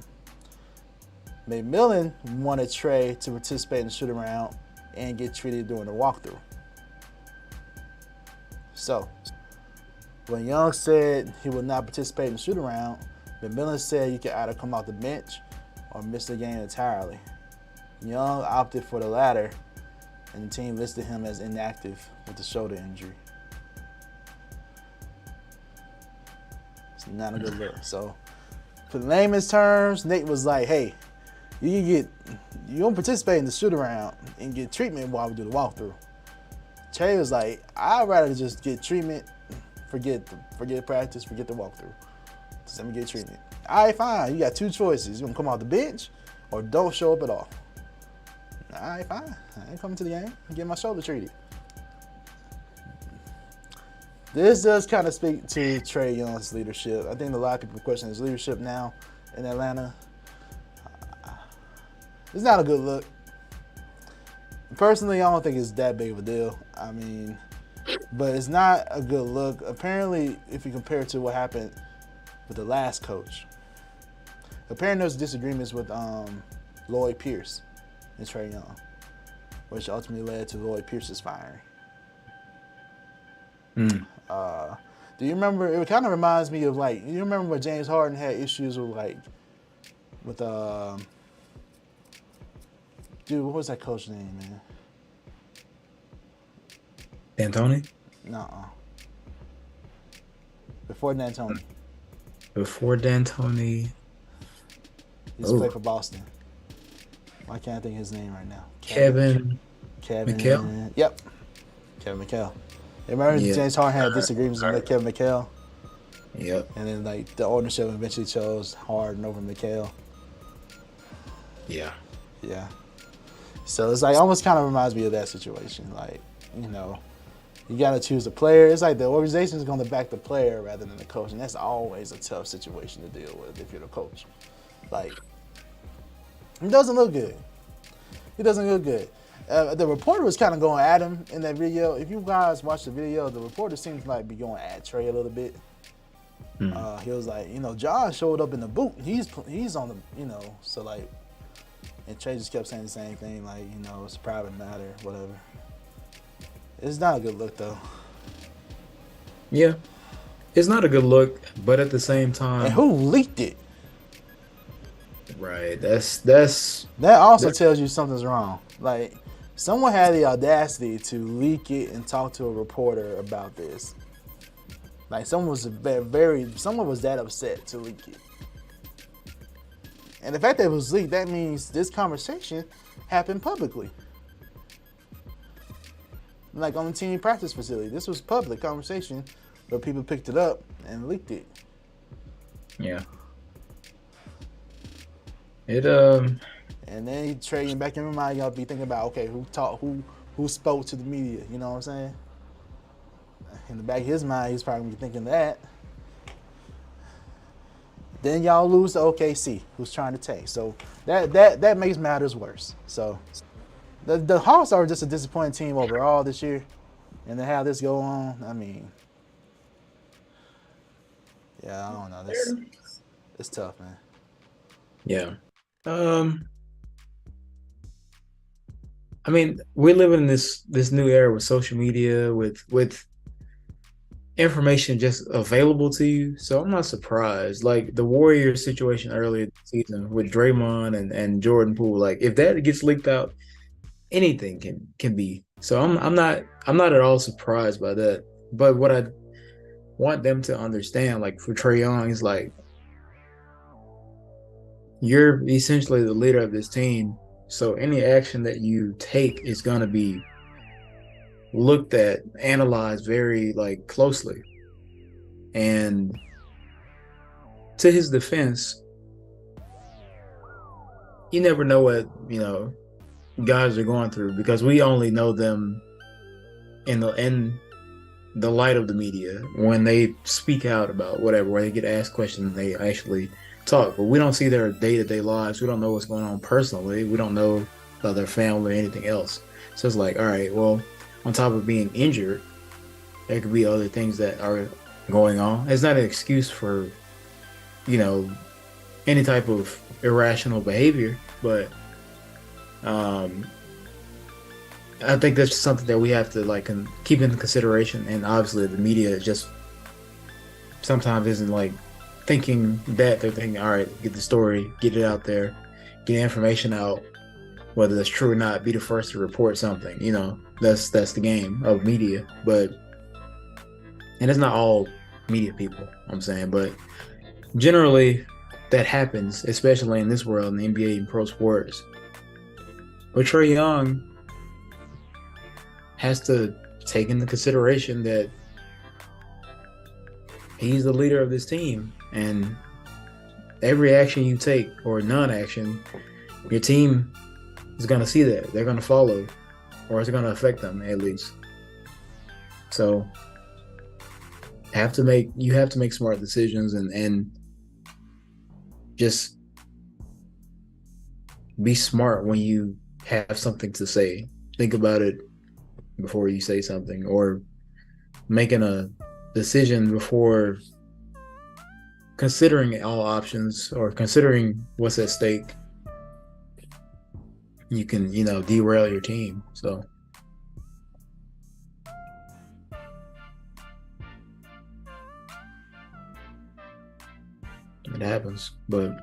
McMillan wanted Trae to participate in the shoot-around and get treated during the walkthrough. So, when Young said he would not participate in the shoot-around, McMillan said you could either come off the bench or miss the game entirely. Young opted for the latter, and the team listed him as inactive with the shoulder injury. It's not a good look. So, for the layman's terms, Nate was like, "Hey, you don't participate in the shoot around and get treatment while we do the walkthrough." Trey was like, "I'd rather just get treatment, forget practice, forget the walkthrough. Just let me get treatment." All right, fine. You got two choices. You gonna come off the bench or don't show up at all. All right, fine. I ain't coming to the game. I'm getting my shoulder treated. This does kind of speak to Trae Young's leadership. I think a lot of people question his leadership now in Atlanta. It's not a good look. Personally, I don't think it's that big of a deal. But it's not a good look. Apparently, if you compare it to what happened with the last coach, apparently there's disagreements with Lloyd Pierce and Trae Young. which ultimately led to Lloyd Pierce's firing. Mm. Do you remember? It kind of reminds me of like, you remember when James Harden had issues with dude, what was that coach's name, man? D'Antoni? Nuh-uh. Before D'Antoni. Before D'Antoni. He used to play for Boston. Why can't I think of his name right now? Kevin McHale? Yep. Kevin McHale. Remember James Harden had disagreements with Kevin McHale? Yep. And then like the ownership eventually chose Harden over McHale. Yeah. Yeah. So it's like almost kind of reminds me of that situation. Like, you know, you got to choose the player. It's like the organization is going to back the player rather than the coach. And that's always a tough situation to deal with if you're the coach. Like, it doesn't look good. It doesn't look good. The reporter was kind of going at him in that video. If you guys watch the video, the reporter seems like be going at Trey a little bit. He was like, you know, John showed up in the boot. He's on the, you know, so like, and Trey just kept saying the same thing, like, you know, it's a private matter, whatever. It's not a good look, though. Yeah. It's not a good look, but at the same time. And who leaked it? Right. That also tells you something's wrong. Like, someone had the audacity to leak it and talk to a reporter about this. Like, someone was that upset to leak it. And the fact that it was leaked, that means this conversation happened publicly. Like on the team practice facility. This was public conversation, but people picked it up and leaked it. Yeah. It And then he trading back in my mind, y'all be thinking about, okay, who spoke to the media, you know what I'm saying? In the back of his mind, he's probably be thinking that. Then y'all lose to OKC, who's trying to tank. So that makes matters worse. So the Hawks are just a disappointing team overall this year. And to have this go on, I mean, yeah, I don't know. It's tough, man. Yeah. I mean, we're living in this new era with social media, with information just available to you. So I'm not surprised. Like the Warriors situation earlier this season with Draymond and Jordan Poole, like if that gets leaked out, anything can be. So I'm not at all surprised by that. But what I want them to understand, like for Trae Young, is like you're essentially the leader of this team. So any action that you take is gonna be looked at, analyzed very like closely. And to his defense, you never know what, you know, guys are going through because we only know them in the light of the media when they speak out about whatever, when they get asked questions and they actually talk. But we don't see their day-to-day lives. We don't know what's going on personally. We don't know about their family or anything else. So it's like, all right, well, on top of being injured, there could be other things that are going on. It's not an excuse for, you know, any type of irrational behavior, but I think that's something that we have to like keep in consideration. And obviously, the media is just sometimes isn't like thinking that. They're thinking, all right, get the story, get it out there, get information out, whether that's true or not. Be the first to report something. You know, that's the game of media. And it's not all media people, I'm saying, but generally that happens, especially in this world, in the NBA and pro sports. But Trae Young has to take into consideration that he's the leader of this team, and every action you take or non-action, your team is going to see that. They're going to follow, or it's going to affect them at least. So you have to make smart decisions and just be smart when you have something to say. Think about it before you say something, or making a decision before considering all options or considering what's at stake. you can, derail your team. So it happens, but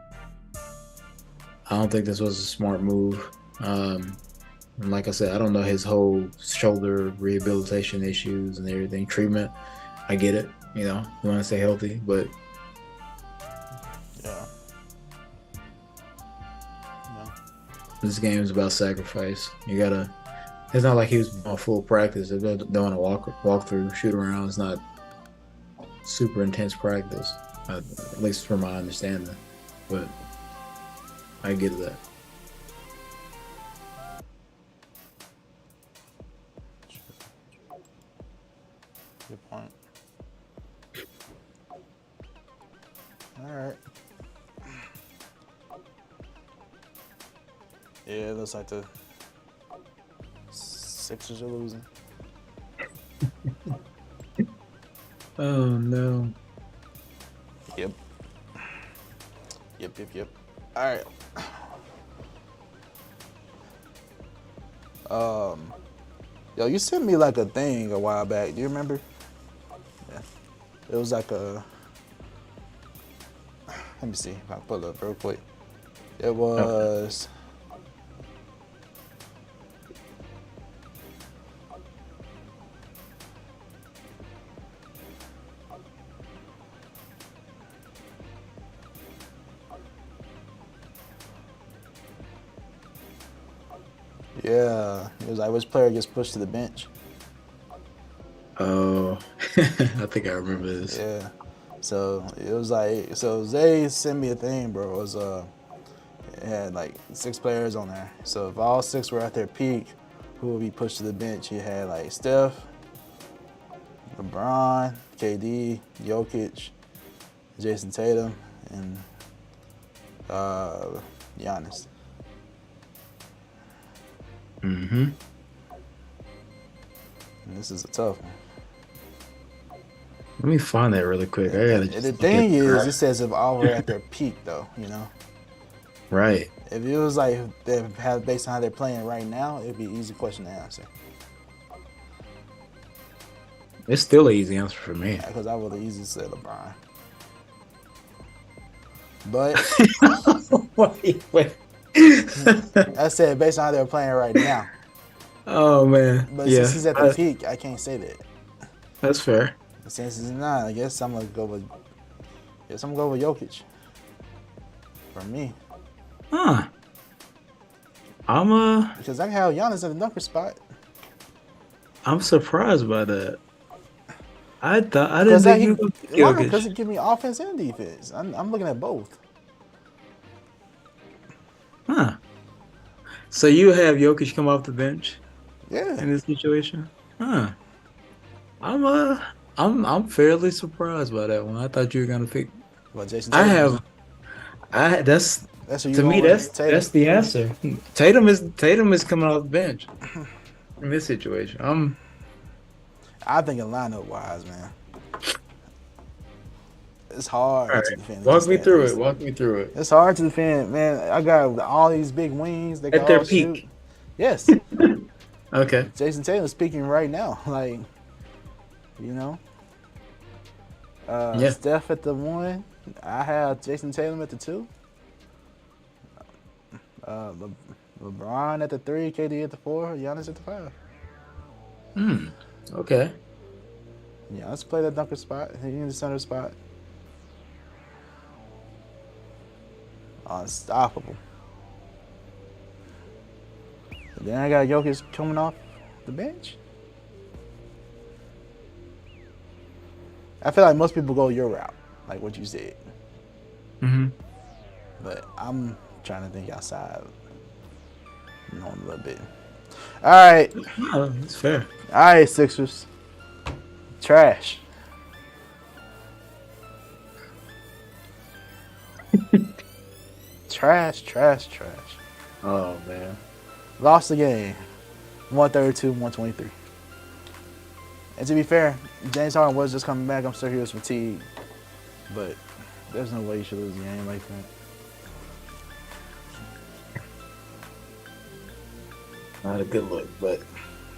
I don't think this was a smart move. And like I said, I don't know his whole shoulder rehabilitation issues and everything, treatment. I get it. You want to stay healthy, but Yeah. this game is about sacrifice. You gotta. It's not like he was on full practice. They're doing a walk through, shoot around. It's not super intense practice, at least from my understanding. But I get that. Good point. All right. Yeah, it looks like the Sixers are losing. Oh no. Yep. All right. Yo, you sent me like a thing a while back. Do you remember? Yeah. It was like a. Let me see if I pull it up real quick. It was. Yeah, it was like which player gets pushed to the bench. Oh, I think I remember this. Yeah, so it was like Zay sent me a thing, bro. It was it had like 6 players on there. So if all 6 were at their peak, who would be pushed to the bench? He had like Steph, LeBron, KD, Jokic, Jason Tatum, and Giannis. Mm-hmm. And this is a tough one. Let me find that really quick. I gotta just The thing is, it says if all were at their peak, though, Right. If it was like based on how they're playing right now, it'd be an easy question to answer. It's still an easy answer for me. Because I would have easily said LeBron. But wait. I said based on how they're playing right now. Oh man. But yeah. since he's at the peak, I can't say that. That's fair. Since he's not, I guess I'm gonna go with Jokic. For me. Huh. Because I can have Giannis in the dunker spot. I'm surprised by that. I didn't think you would pick Jokic. Because it gives me offense and defense. I'm looking at both. Huh. So you have Jokic come off the bench? Yeah. In this situation? Huh. I'm fairly surprised by that one. I thought you were gonna pick. Well, Jason Tatum. That's what to me that's the answer. Tatum is coming off the bench in this situation. I think lineup wise, man. It's hard to defend. Walk me through it. It's hard to defend, man. I got all these big wings. They can at their all peak. Shoot. Yes. Okay. Jason Tatum's speaking right now. Steph at the 1. I have Jason Tatum at the 2. LeBron at the 3, KD at the 4, Giannis at the 5. Okay. Yeah, let's play that dunker spot. He in the center spot. Unstoppable. And then I got Jokic coming off the bench. I feel like most people go your route, like what you said. Mm-hmm. But I'm trying to think outside, a little bit. All right. Oh, that's fair. All right, Sixers. Trash. Trash. Oh man. Lost the game. 132-123. And to be fair, James Harden was just coming back. I'm sure he was fatigued. But there's no way you should lose a game like that. Not a good look, but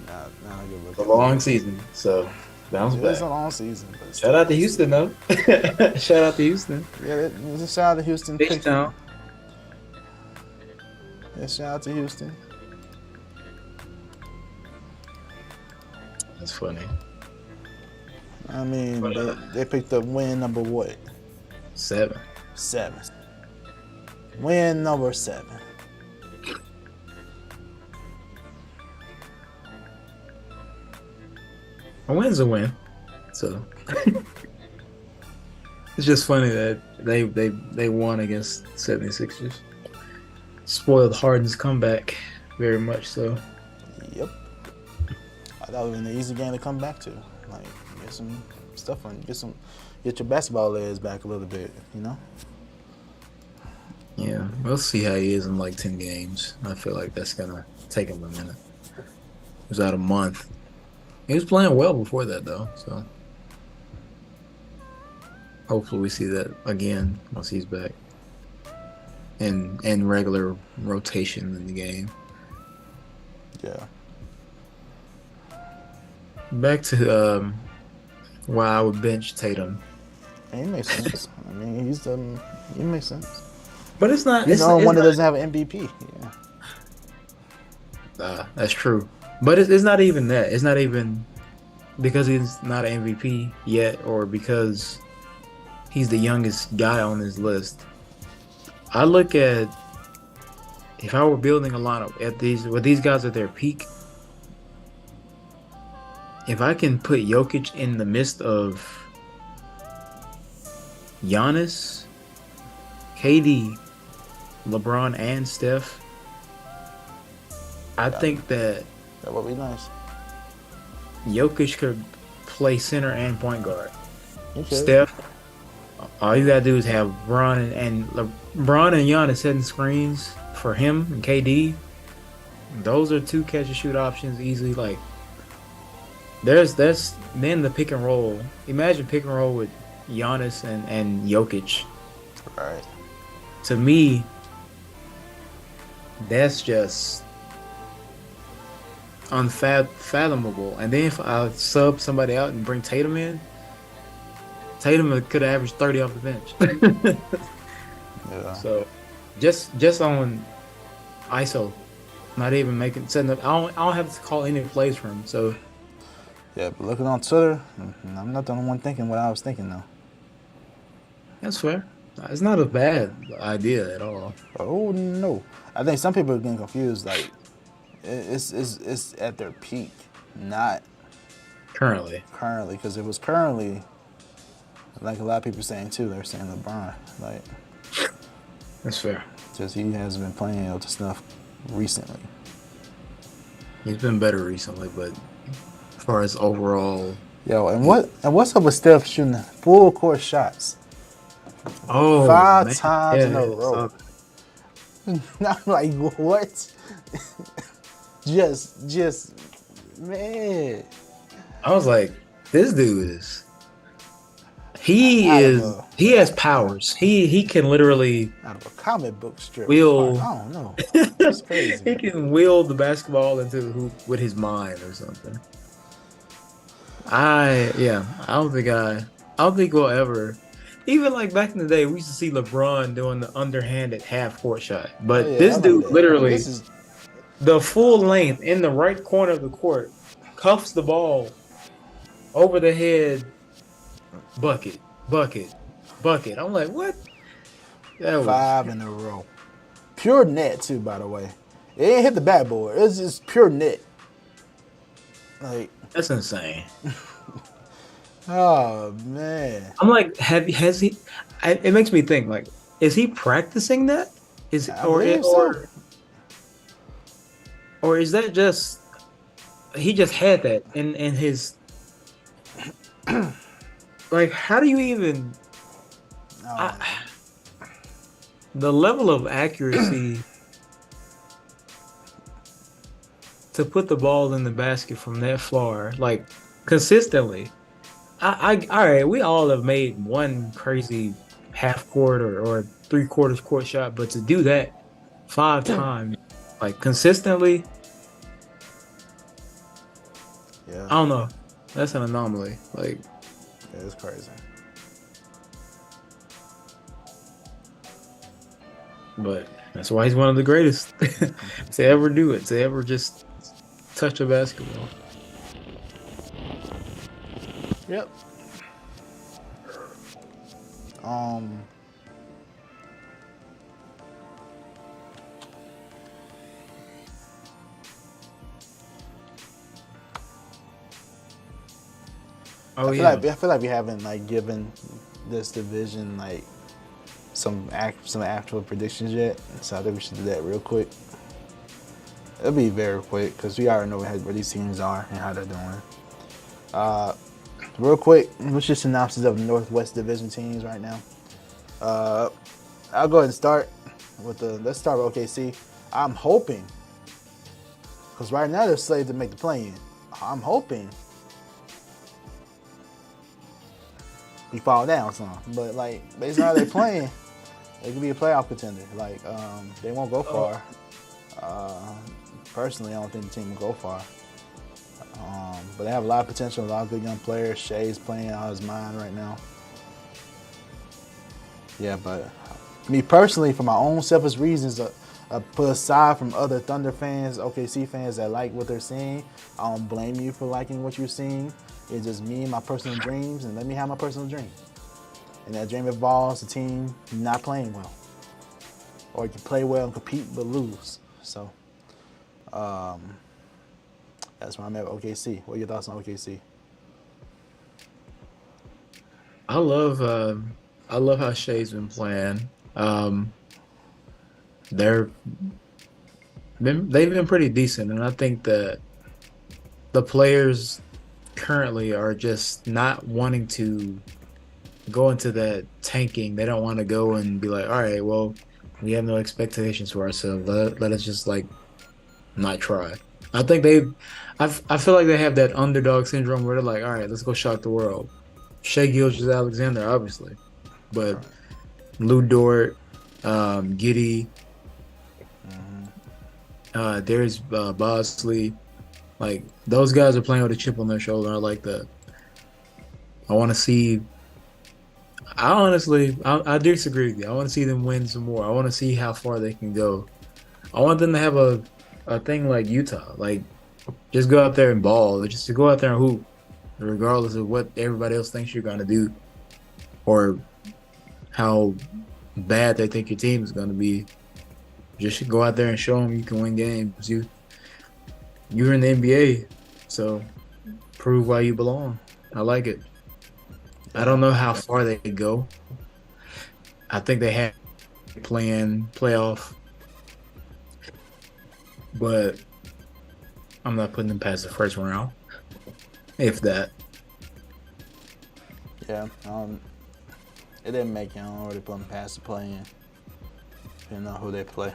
Not a good look. a long season. So bounce It is back. a long season. But Shout out to Houston, though. Shout out to Houston. Yeah, shout out to Houston. H-Town. Yeah, shout out to Houston. That's funny. I mean, they picked up win number what? 7. 7. Win number 7. A win's a win. So it's just funny that they won against 76ers. Spoiled Harden's comeback very much so. Yep. I thought it was an easy game to come back to. Like, get some stuff on, get your basketball legs back a little bit, you know? Yeah, we'll see how he is in like 10 games. I feel like that's gonna take him a minute. He was out a month. He was playing well before that though, so hopefully we see that again once he's back. And regular rotation in the game. Yeah. Back to why I would bench Tatum. It makes sense. I mean, it makes sense. But it's not. He's the only one that doesn't have an MVP. Yeah. That's true. But it's not even that. It's not even because he's not an MVP yet or because he's the youngest guy on this list. I look at if I were building a lineup with these guys at their peak, if I can put Jokic in the midst of Giannis, KD, LeBron, and Steph, I think that would be nice. Jokic could play center and point guard. Okay. Steph, all you gotta do is have LeBron and Giannis setting screens for him and KD. Those are 2 catch and shoot options easily. Like there's then the pick and roll. Imagine pick and roll with Giannis and Jokic. Right. To me, that's just unfathomable. And then if I sub somebody out and bring Tatum in, Tatum could have averaged 30 off the bench. Yeah. So just on ISO, not even setting up. I don't have to call any plays for him. So yeah, but looking on Twitter, I'm not the only one thinking what I was thinking though. that's fair. It's not a bad idea at all. Oh no, I think some people are getting confused. Like it's at their peak, not Currently, because it was currently. Like a lot of people are saying too, they're saying LeBron. Like that's fair. just he hasn't been playing up to snuff recently. He's been better recently, but as far as overall, what's up with Steph shooting full court shots? 5 times in a row. I'm like, what? just man. I was like, this dude is. He has powers. He can literally out of a comic book strip. Wheel. I don't know. It's crazy. He can wheel the basketball into the hoop with his mind or something. I don't think we'll ever. Even like back in the day, we used to see LeBron doing the underhanded half court shot, but this dude literally the full length in the right corner of the court, cuffs the ball over the head. Bucket. I'm like, what? That was 5 in a row. Pure net too, by the way. It ain't hit the backboard. It's just pure net. Like that's insane. Oh man. I'm like, has he? It makes me think. Like, is he practicing that? Or is that just he just had that in his? Like, how do you even? The level of accuracy to put the ball in the basket from that far, like consistently. All right, we all have made one crazy half court or 3/4 court shot, but to do that 5 times, like consistently, Yeah, I don't know. That's an anomaly. Like, it's crazy. but that's why he's one of the greatest to ever do it, to ever just touch a basketball. Yep. Um. Oh yeah. I feel like we haven't like given this division like some actual predictions yet, so I think we should do that real quick. It'll be very quick because we already know where these teams are and how they're doing. Real quick, what's your synopsis of the Northwest Division teams right now? I'll go ahead and start with let's start with OKC. I'm hoping, because right now they're slated to make the play-in. I'm hoping we fall down some, but like based on how they're playing, they could be a playoff contender. Like they won't go far. Personally, I don't think the team will go far. But they have a lot of potential, a lot of good young players. Shea's playing out of his mind right now. Yeah, but me personally, for my own selfish reasons, put aside from other Thunder fans, OKC fans that like what they're seeing, I don't blame you for liking what you're seeing. It's just me and my personal dreams, and let me have my personal dream. And that dream involves the team not playing well. Or you can play well and compete but lose. So, that's why I'm at OKC. What are your thoughts on OKC? I love how Shea's been playing. They've been pretty decent, and I think that the players currently are just not wanting to go into that tanking. They don't want to go and be like, all right, well, we have no expectations for ourselves. Let us just like not try. I think I feel like they have that underdog syndrome where they're like, all right, let's go shock the world. Shea Gilgeous-Alexander, obviously, but Right. Lou Dort, Giddey, there's Bosley. Like those guys are playing with a chip on their shoulder. I like that. I want to see. I disagree with you. I want to see them win some more. I want to see how far they can go. I want them to have a thing like Utah, like just go out there and ball, or just to go out there and hoop, regardless of what everybody else thinks you're gonna do, or how bad they think your team is gonna be. Just go out there and show them you can win games. You're in the NBA, so prove why you belong. I like it. I don't know how far they could go. I think they have playing playoff, but I'm not putting them past the first round, if that. Yeah, it didn't make it. I don't already put them past the play-in. Depending on who they play.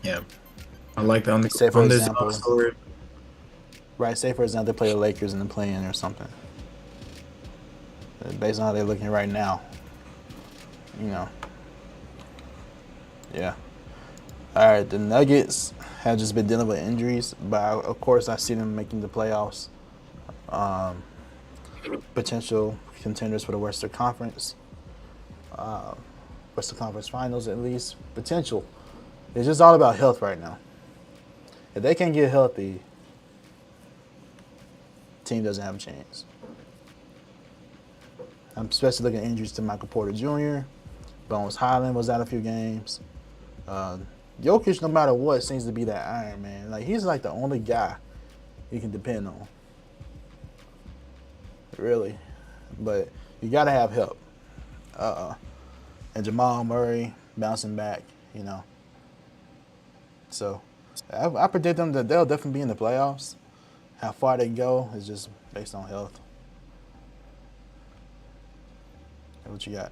Yeah, I like the Say for example, story. right? Say for example, they play the Lakers in the play-in or something. Based on how they're looking right now, you know. Yeah. All right, the Nuggets have just been dealing with injuries, but of course I see them making the playoffs. Potential contenders for the Western Conference. Western Conference Finals at least. Potential. It's just all about health right now. If they can't get healthy, team doesn't have a chance. I'm especially looking at injuries to Michael Porter Jr. Bones Highland was out a few games. Jokic, no matter what, seems to be that Iron Man. Like he's like the only guy you can depend on. Really. But you gotta have help. And Jamal Murray bouncing back, you know. So I predict them that they'll definitely be in the playoffs. How far they go is just based on health. What you got?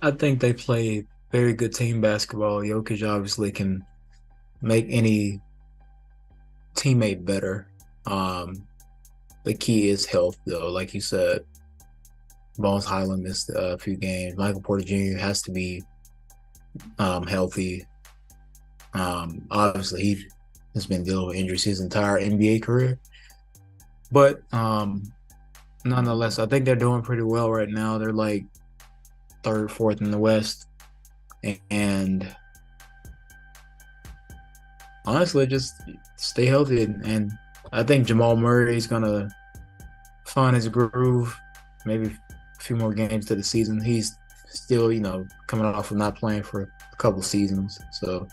I think they play very good team basketball. Jokic obviously can make any teammate better. The key is health, though. Like you said, Bones Highland missed a few games. Michael Porter Jr. has to be healthy. Obviously, has been dealing with injuries his entire NBA career. But nonetheless, I think they're doing pretty well right now. They're like third, fourth in the West, and honestly, just stay healthy. And I think Jamal Murray is gonna find his groove. Maybe a few more games to the season. He's still, coming off of not playing for a couple seasons, so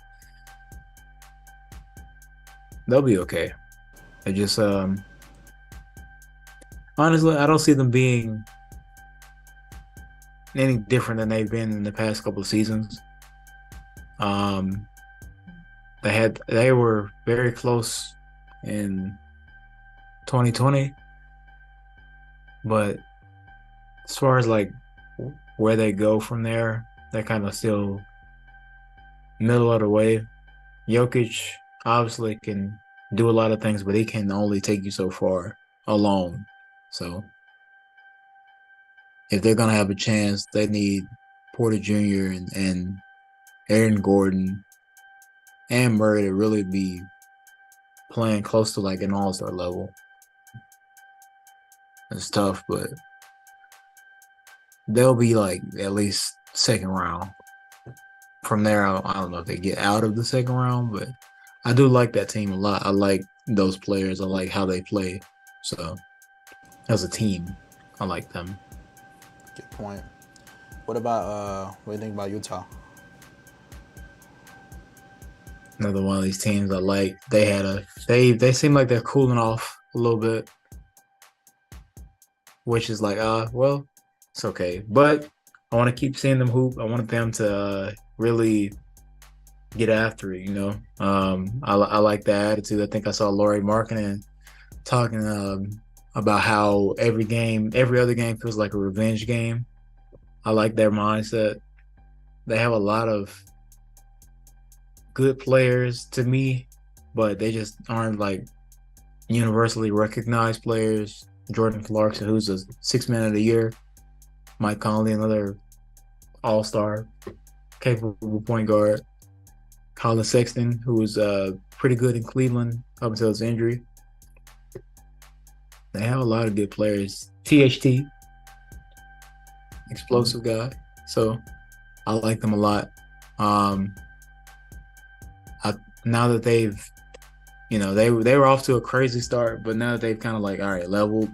they'll be okay. I just honestly, I don't see them being any different than they've been in the past couple of seasons. Um, they were very close in 2020, but as far as like where they go from there, they're kind of still middle of the way. Jokic obviously can do a lot of things, but he can only take you so far alone. So if they're gonna have a chance, they need Porter Jr. and Aaron Gordon and Murray to really be playing close to like an all-star level. It's tough, but they'll be like at least second round. From there, I don't know if they get out of the second round, but I do like that team a lot. I like those players. I like how they play. So as a team, I like them. Good point. What do you think about Utah? Another one of these teams I like. They seem like they're cooling off a little bit, which is like, well, it's okay. But I want to keep seeing them hoop. I want them to really get after it, I like the attitude. I think I saw Lauri Markkanen talking about how every other game feels like a revenge game. I like their mindset. They have a lot of good players to me, but they just aren't like universally recognized players. Jordan Clarkson, who's a sixth man of the year. Mike Conley, another all-star, capable point guard. Colin Sexton, who was pretty good in Cleveland up until his injury. They have a lot of good players. THT, explosive guy. So I like them a lot. Now that they've, they were off to a crazy start, but now that they've kind of like, all right, leveled.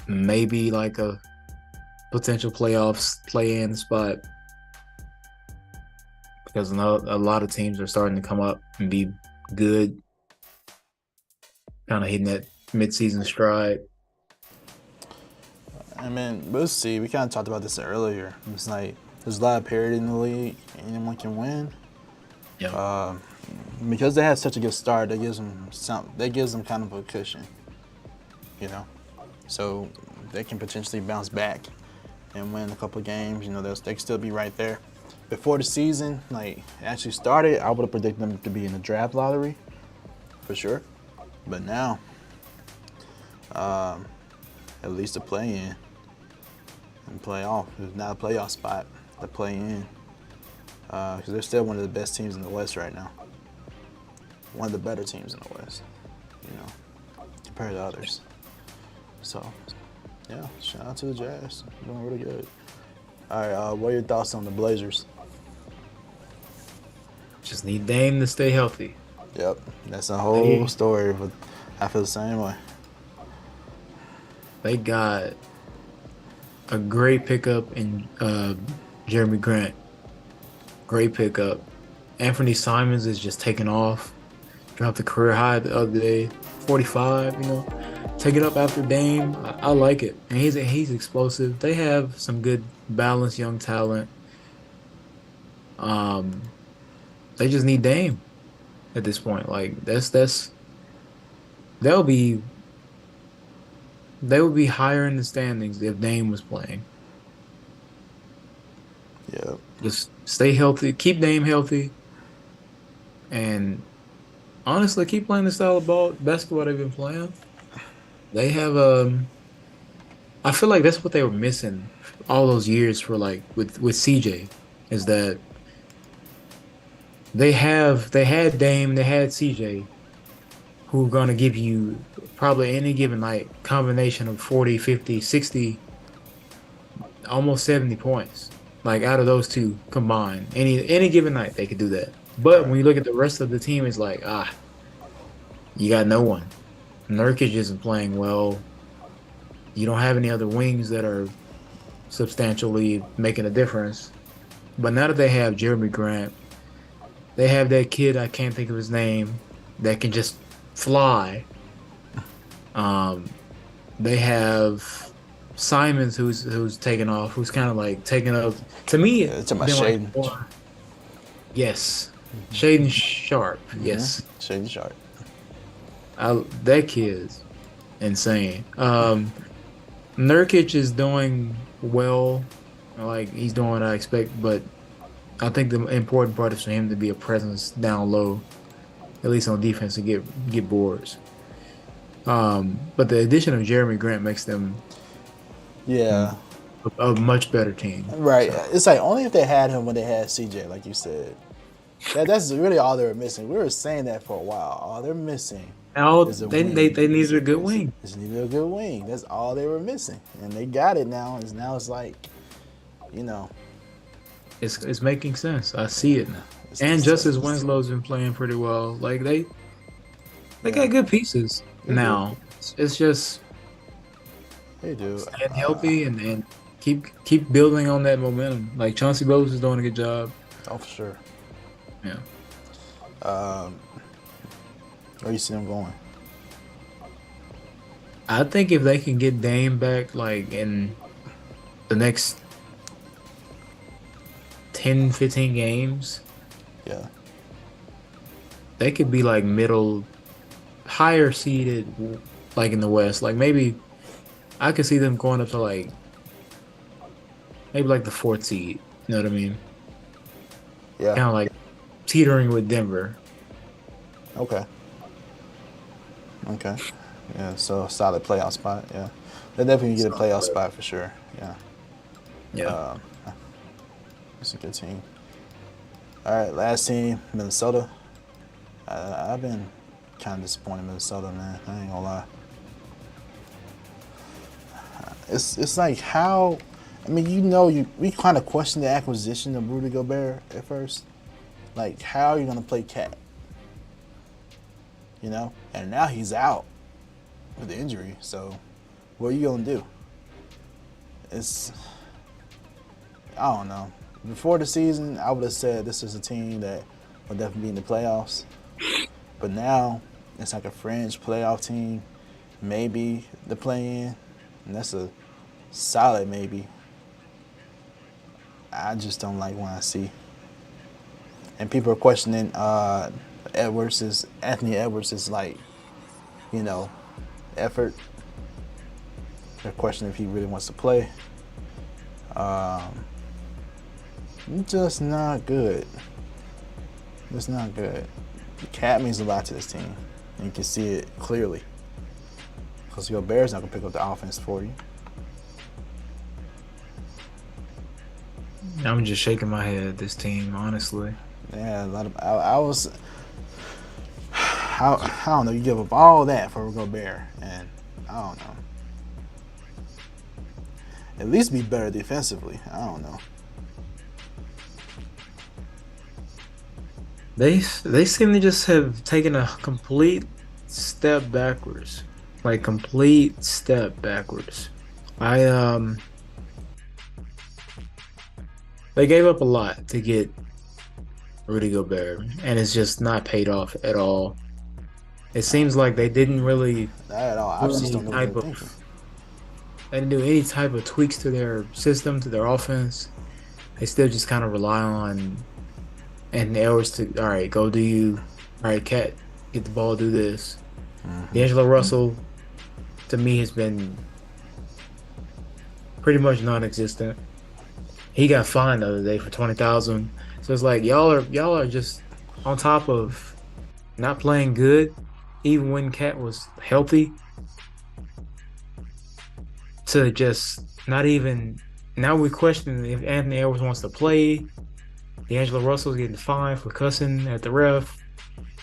Maybe like a potential playoffs play-in spot, because a lot of teams are starting to come up and be good, kind of hitting that mid-season stride. I mean, we'll see. We kind of talked about this earlier. It's like there's a lot of parity in the league. Anyone can win. Yeah. Because they have such a good start, that gives them kind of a cushion. So they can potentially bounce back and win a couple of games. They can still be right there. Before the season actually started, I would have predicted them to be in the draft lottery for sure. But now, at least the play-in and playoff. It's not a playoff spot, the play-in. Because they're still one of the best teams in the West right now. One of the better teams in the West, compared to others. So, yeah, shout out to the Jazz. Doing really good. All right, what are your thoughts on the Blazers? Just need Dame to stay healthy. Yep, that's a whole story, but I feel the same way. They got a great pickup in Jeremy Grant. Great pickup. Anthony Simons is just taking off. Dropped a career high the other day, 45, Take it up after Dame. I like it. And he's explosive. They have some good balanced young talent. They just need Dame at this point. Like they would be higher in the standings if Dame was playing. Yeah. Just stay healthy, keep Dame healthy, and honestly keep playing the style of basketball they've been playing. They have I feel like that's what they were missing all those years for with CJ, is that They had Dame, they had CJ, who are going to give you probably any given night combination of 40, 50, 60, almost 70 points. Like out of those two combined, any given night they could do that. But Right. when you look at the rest of the team, it's like you got no one. Nurkic isn't playing well. You don't have any other wings that are substantially making a difference. But now that they have Jeremy Grant, they have that kid, I can't think of his name, that can just fly. Um, they have Simons who's taken off, who's kind of like taken up. To me, Yeah, it's about been like Shaden. yes, Shaden Sharp, yes, Shaden Sharp. That kid's insane. Nurkic is doing well, like he's doing what I expect, but I think the important part is for him to be a presence down low, at least on defense, to get boards. But the addition of Jeremy Grant makes them Yeah. a much better team. Right. So It's like only if they had him when they had CJ, like you said. That's really all they were missing. We were saying that for a while. All they're missing now is a they wing. they need a good wing. Just needed a good wing. That's all they were missing, and they got it now. Now it's like, you know, It's making sense. I see it now. it's, And it's, Justice it's, Winslow's been playing pretty well. Like they yeah, got good pieces they do. now. It's just They do. staying healthy and keep building on that momentum. Like Chauncey Billups is doing a good job. Oh, for sure. Yeah. Where you see them going? I think if they can get Dame back like in the next 10, 15 games, Yeah. they could be like middle, higher seeded, like in the West. Like maybe I could see them going up to like maybe like the fourth seed. You know what I mean? Yeah. Kind of like teetering with Denver. Okay. Okay. Yeah. So solid playoff spot. Yeah. They definitely get a playoff spot for sure. Yeah. Yeah. It's a good team. All right, last team, Minnesota. I've been kind of disappointed in Minnesota, man. I ain't gonna lie. It's like how, I mean, we kind of questioned the acquisition of Rudy Gobert at first. Like, how are you gonna play Cat? You know, and now he's out with the injury. So, what are you gonna do? I don't know. Before the season, I would have said this is a team that will definitely be in the playoffs. But now, it's like a fringe playoff team. Maybe the play-in, and that's a solid maybe. I just don't like what I see. And people are questioning Anthony Edwards is like, effort. They're questioning if he really wants to play. Just not good. It's not good. Cat means a lot to this team. And you can see it clearly. Because Gobert's not going to pick up the offense for you. I'm just shaking my head at this team, honestly. Yeah, a lot of. I don't know. You give up all that for Gobert, and I don't know. At least be better defensively. I don't know. They seem to just have taken a complete step backwards. Like complete step backwards. They gave up a lot to get Rudy Gobert, and it's just not paid off at all. It seems like they didn't really Not at all. I just don't know what they're thinking. they didn't do any type of tweaks to their system, to their offense. They still just kind of rely on Anthony Edwards to, all right, go do you. All right, Cat, get the ball, do this. D'Angelo Russell, to me, has been pretty much non-existent. He got fined the other day for $20,000. So it's like y'all are just on top of not playing good, even when Cat was healthy, to just not even. Now we're questioning if Anthony Edwards wants to play. D'Angelo Russell's getting fined for cussing at the ref.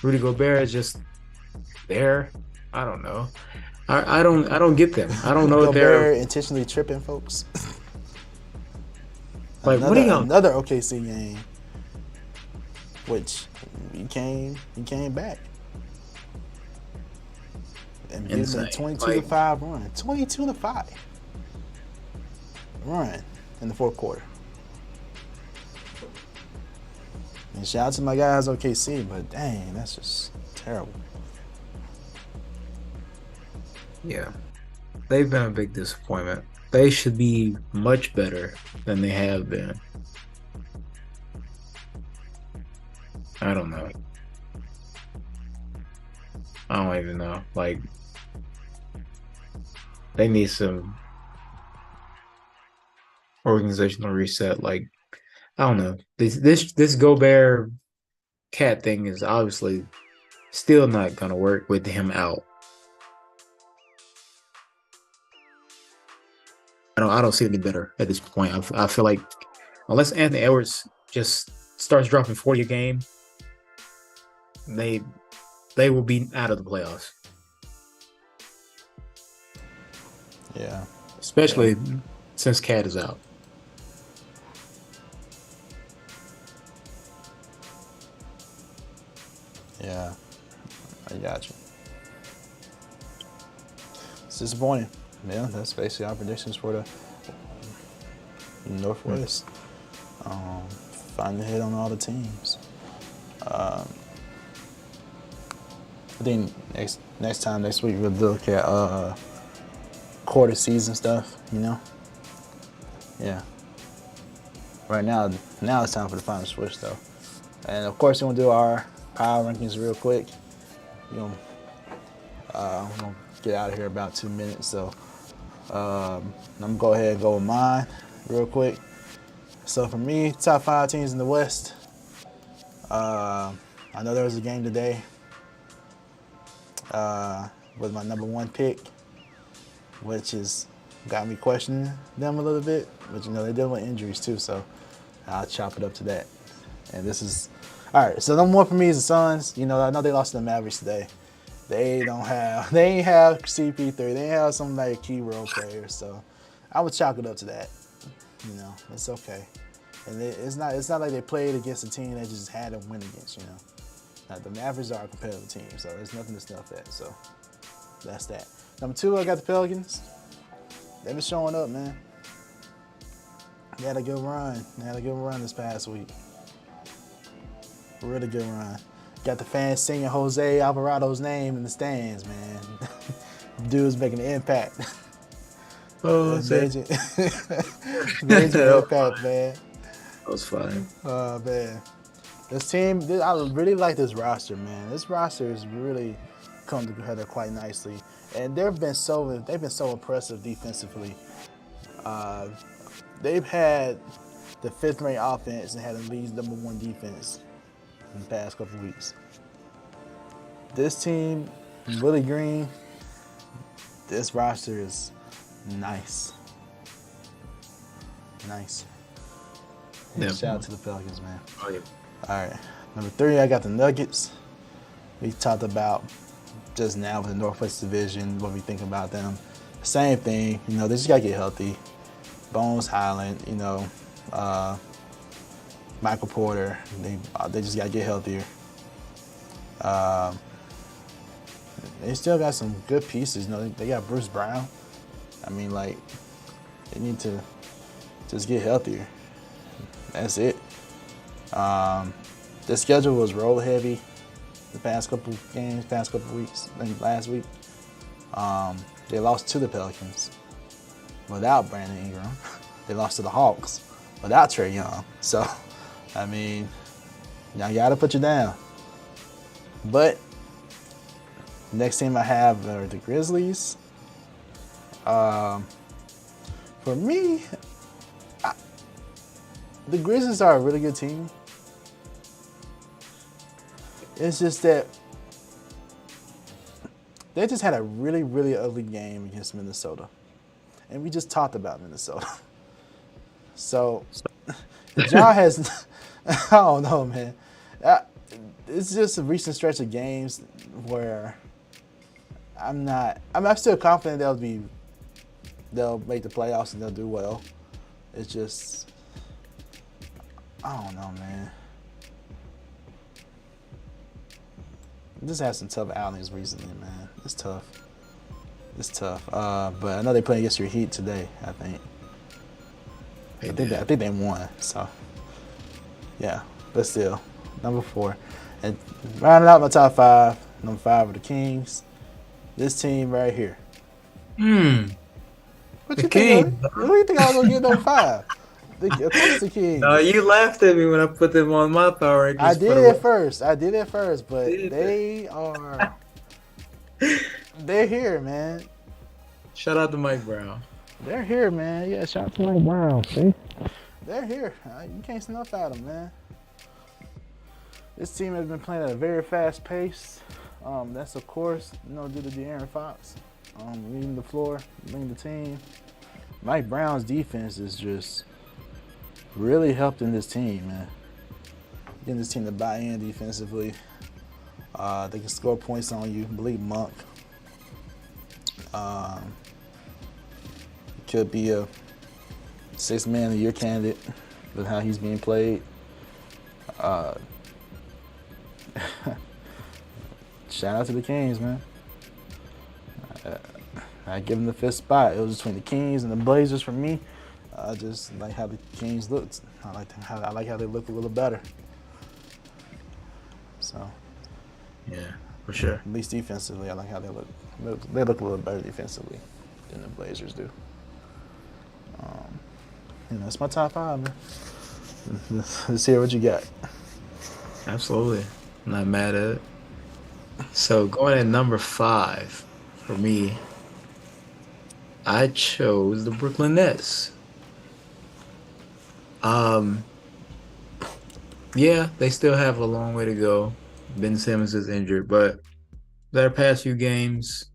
Rudy Gobert is just there. I don't know. I don't get them. I don't know what they're Gobert intentionally tripping folks. like. What another are y'all? another OKC game, which he came back and gave them a Insane. 22-5 run. 22-5 run in the fourth quarter. And shout out to my guys OKC, but dang, that's just terrible. Yeah, they've been a big disappointment. They should be much better than they have been. I don't know. I don't even know. Like, they need some organizational reset. Like, I don't know. This Gobert cat thing is obviously still not gonna work with him out. I don't see any better at this point. I feel like unless Anthony Edwards just starts dropping 40 a game, they will be out of the playoffs. Yeah. Especially since Cat is out. Yeah. I got you. It's disappointing. Yeah, that's basically our predictions for the Northwest. Finally hit on all the teams. I think next week we'll look at quarter season stuff, you know? Yeah. Right now it's time for the final switch though. And of course we're gonna do our power rankings real quick. We're gonna get out of here about 2 minutes, so I'm gonna go ahead and go with mine real quick. So for me, top 5 teams in the West. I know there was a game today with my number 1 pick, which is got me questioning them a little bit. But they're dealing with injuries too, so I'll chop it up to that. And this is all right. So number 1 for me is the Suns. I know they lost to the Mavericks today. They ain't have CP3. They ain't have some like key role players. So I would chalk it up to that. It's okay. And it's not like they played against a team that just had to win against. Now, the Mavericks are a competitive team, so there's nothing to snuff at. So that's that. Number 2, I got the Pelicans. They've been showing up, man. They had a good run. This past week. Really good run. Got the fans singing Jose Alvarado's name in the stands, man. Dude's making an impact. Oh, major impact, man. That was fine. Oh, man. This team, I really like this roster, man. This roster has really come together quite nicely. And they've been so impressive defensively. They've had the 5th-ranked offense and had the league's number 1 defense in the past couple of weeks. This team, Willie Green, this roster is nice. Nice. Yeah, shout out to the Pelicans, man. Oh, yeah. All right. Number 3, I got the Nuggets. We talked about just now with the Northwest Division, what we think about them. Same thing. They just got to get healthy. Bones Highland, Michael Porter, they just got to get healthier. They still got some good pieces. They got Bruce Brown. They need to just get healthier. That's it. The schedule was roll heavy the past couple games, past couple weeks, maybe last week. They lost to the Pelicans without Brandon Ingram. They lost to the Hawks without Trae Young. So, y'all got to put you down. But next team I have are the Grizzlies. For me, the Grizzlies are a really good team. It's just that they just had a really, really ugly game against Minnesota. And we just talked about Minnesota. So, Ja I don't know, man. Uh, it's just a recent stretch of games where I'm not. I'm still confident they'll make the playoffs and they'll do well. It's just I don't know, man. Just had some tough outings recently, man. It's tough. It's tough. But I know they playing against your Heat today. I think. I think they won. So yeah, but still, number 4, and rounding out my top 5. Number 5 are the Kings. This team right here. What The you Kings. think? Who do you think I was gonna get number 5? Of course, the Kings. No, you laughed at me when I put them on my power rankings. I did it first, but they are. They're here, man. Shout out to Mike Brown. They're here, man. Yeah, shout out to Mike Brown. See, they're here. You can't snuff at them, man. This team has been playing at a very fast pace. That's of course, due to De'Aaron Fox leading the floor, leading the team. Mike Brown's defense is just really helping this team, man. Getting this team to buy in defensively. They can score points on you. Believe Monk. Could be a 6th man of the year candidate with how he's being played. Shout out to the Kings, man. I give them the 5th spot. It was between the Kings and the Blazers for me. I just like how the Kings looked. I like how they look a little better. So. Yeah, for sure. At least defensively, I like how they look. They look a little better defensively than the Blazers do. That's my top 5, man. Let's hear what you got. Absolutely. I'm not mad at it. So going at number 5 for me, I chose the Brooklyn Nets. Yeah, they still have a long way to go. Ben Simmons is injured, but their past few games,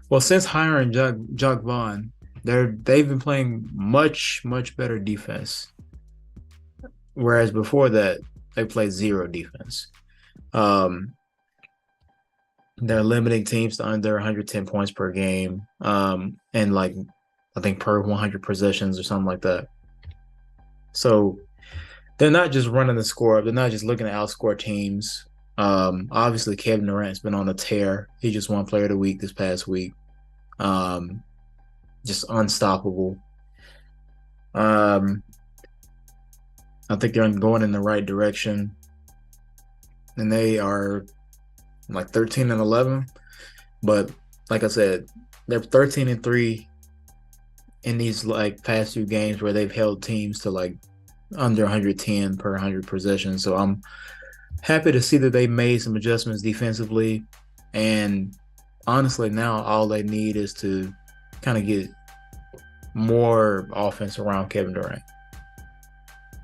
well, since hiring Jock Vaughn, they've been playing much better defense. Whereas before that, they played zero defense. They're limiting teams to under 110 points per game, and I think per 100 possessions or something like that. So they're not just running the score up. They're not just looking to outscore teams. Obviously, Kevin Durant's been on a tear. He just won Player of the Week this past week. Just unstoppable. I think they're going in the right direction. And they are like 13-11. But like I said, they're 13-3 in these past few games where they've held teams to under 110 per 100 possessions. So I'm happy to see that they made some adjustments defensively. And honestly, now all they need is to kind of get more offense around Kevin Durant.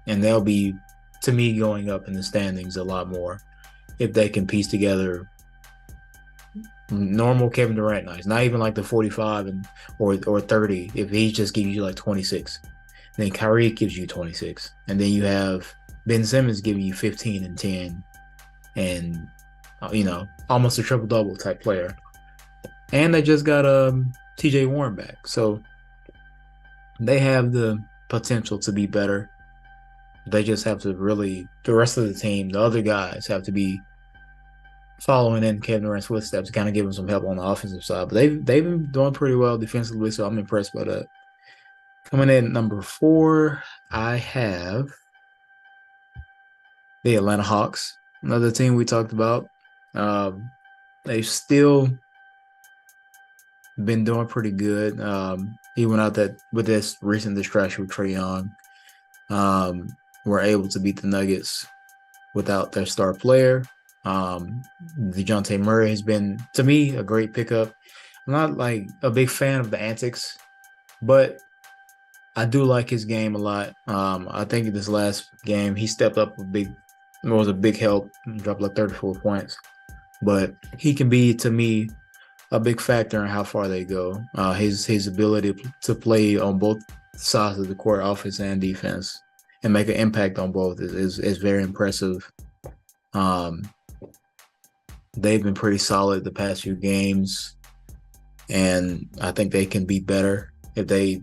And they'll be, to me, going up in the standings a lot more if they can piece together normal Kevin Durant nights, not even like the 45 or 30. If he just gives you 26, then Kyrie gives you 26, and then you have Ben Simmons giving you 15 and 10, and almost a triple double type player. And they just got TJ Warren back, so they have the potential to be better. They just have to really, the rest of the team, the other guys have to be following in Kevin Durant's footsteps to kind of give him some help on the offensive side. But they've been doing pretty well defensively, so I'm impressed by that. Coming in at number 4, I have the Atlanta Hawks, another team we talked about. They've still been doing pretty good. Even out with this recent distraction with Trae Young, were able to beat the Nuggets without their star player. DeJounte Murray has been, to me, a great pickup. I'm not a big fan of the antics, but I do like his game a lot. I think in this last game he stepped up was a big help. He dropped 34 points. But he can be, to me, a big factor in how far they go. His ability to play on both sides of the court, offense and defense, and make an impact on both is very impressive. They've been pretty solid the past few games, and I think they can be better if they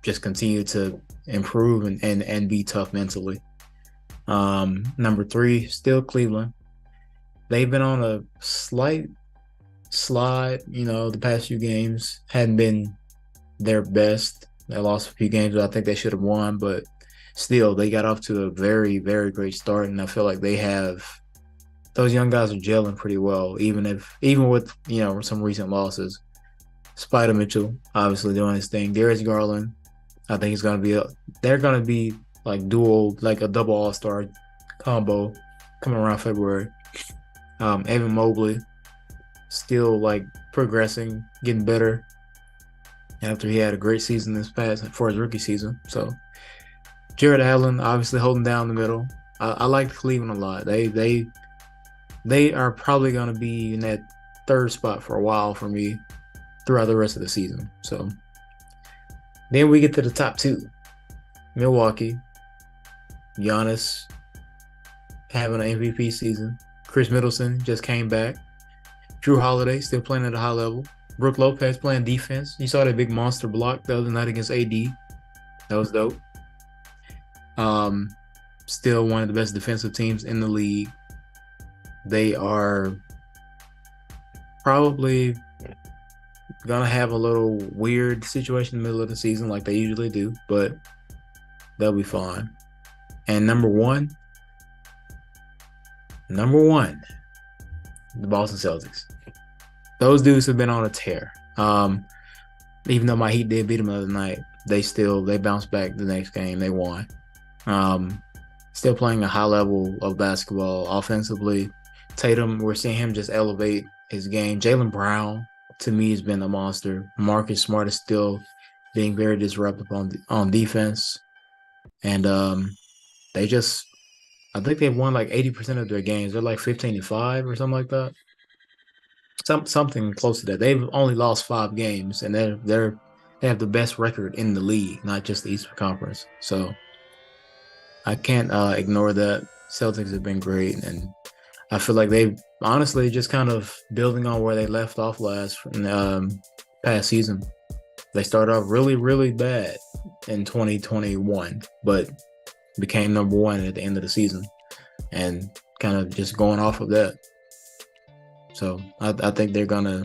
just continue to improve and be tough mentally. Number 3, still Cleveland. They've been on a slight slide, the past few games. Hadn't been their best. They lost a few games that I think they should have won, but still, they got off to a very, very great start, and I feel like those young guys are gelling pretty well, even with some recent losses. Spider Mitchell, obviously doing his thing. Darius Garland, I think they're gonna be like a double all-star combo coming around February. Evan Mobley still like progressing, getting better after he had a great season this past for his rookie season. So Jared Allen obviously holding down the middle. I like Cleveland a lot. They are probably going to be in that third spot for a while for me throughout the rest of the season. So then we get to the top 2. Milwaukee, Giannis having an MVP season. Chris Middleton just came back. Drew Holiday still playing at a high level. Brook Lopez playing defense. You saw that big monster block the other night against AD. That was dope. Still one of the best defensive teams in the league. They are probably gonna have a little weird situation in the middle of the season like they usually do, but they'll be fine. And number one, the Boston Celtics. Those dudes have been on a tear. Even though my Heat did beat them the other night, they bounced back the next game. They won. Still playing a high level of basketball offensively. Tatum, we're seeing him just elevate his game. Jaylen Brown, to me, has been a monster. Marcus Smart is still being very disruptive on defense. And I think they've won like 80% of their games. They're like 15-5 or something like that. Something close to that. They've only lost 5 games, and they have the best record in the league, not just the Eastern Conference. So I can't ignore that. Celtics have been great, and I feel like they've honestly just kind of building on where they left off past season. They started off really, really bad in 2021, but became number 1 at the end of the season, and kind of just going off of that. So I think they're gonna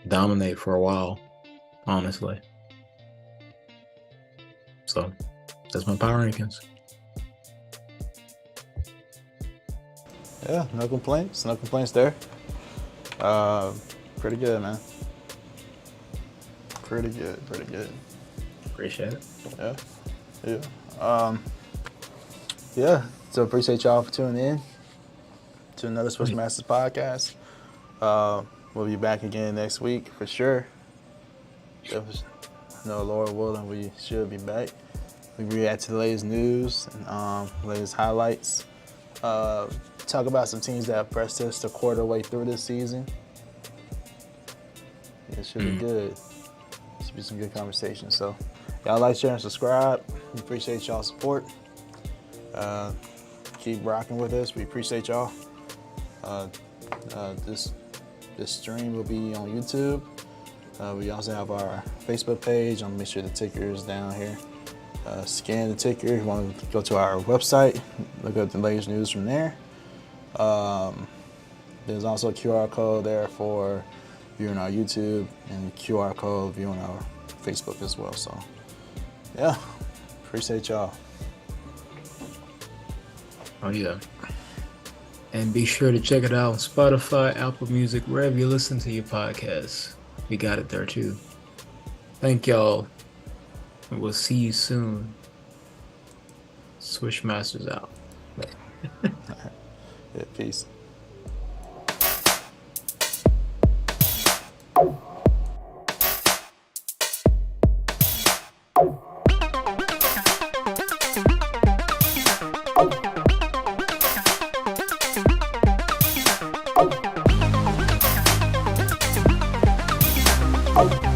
dominate for a while, honestly. So that's my power rankings. Yeah, no complaints. No complaints there. Pretty good, man. Pretty good. Appreciate it. Yeah. So appreciate y'all for tuning in to another Swish Masters podcast. We'll be back again next week for sure. Lord willing, we should be back. We react to the latest news and latest highlights. Talk about some teams that have pressed us the quarter way through this season. It should be good. Should be some good conversation. So, y'all like, share, and subscribe. We appreciate y'all's support. Keep rocking with us. We appreciate y'all. This stream will be on YouTube. We also have our Facebook page. I'll make sure the ticker is down here. Scan the ticker. If you want to go to our website, look up the latest news from there. There's also a QR code there for viewing our YouTube and QR code viewing our Facebook as well. So, yeah, appreciate y'all. Oh, yeah. And be sure to check it out on Spotify, Apple Music, wherever you listen to your podcasts. We got it there too. Thank y'all. We'll see you soon. Swish Masters out. Yeah, peace. Oh.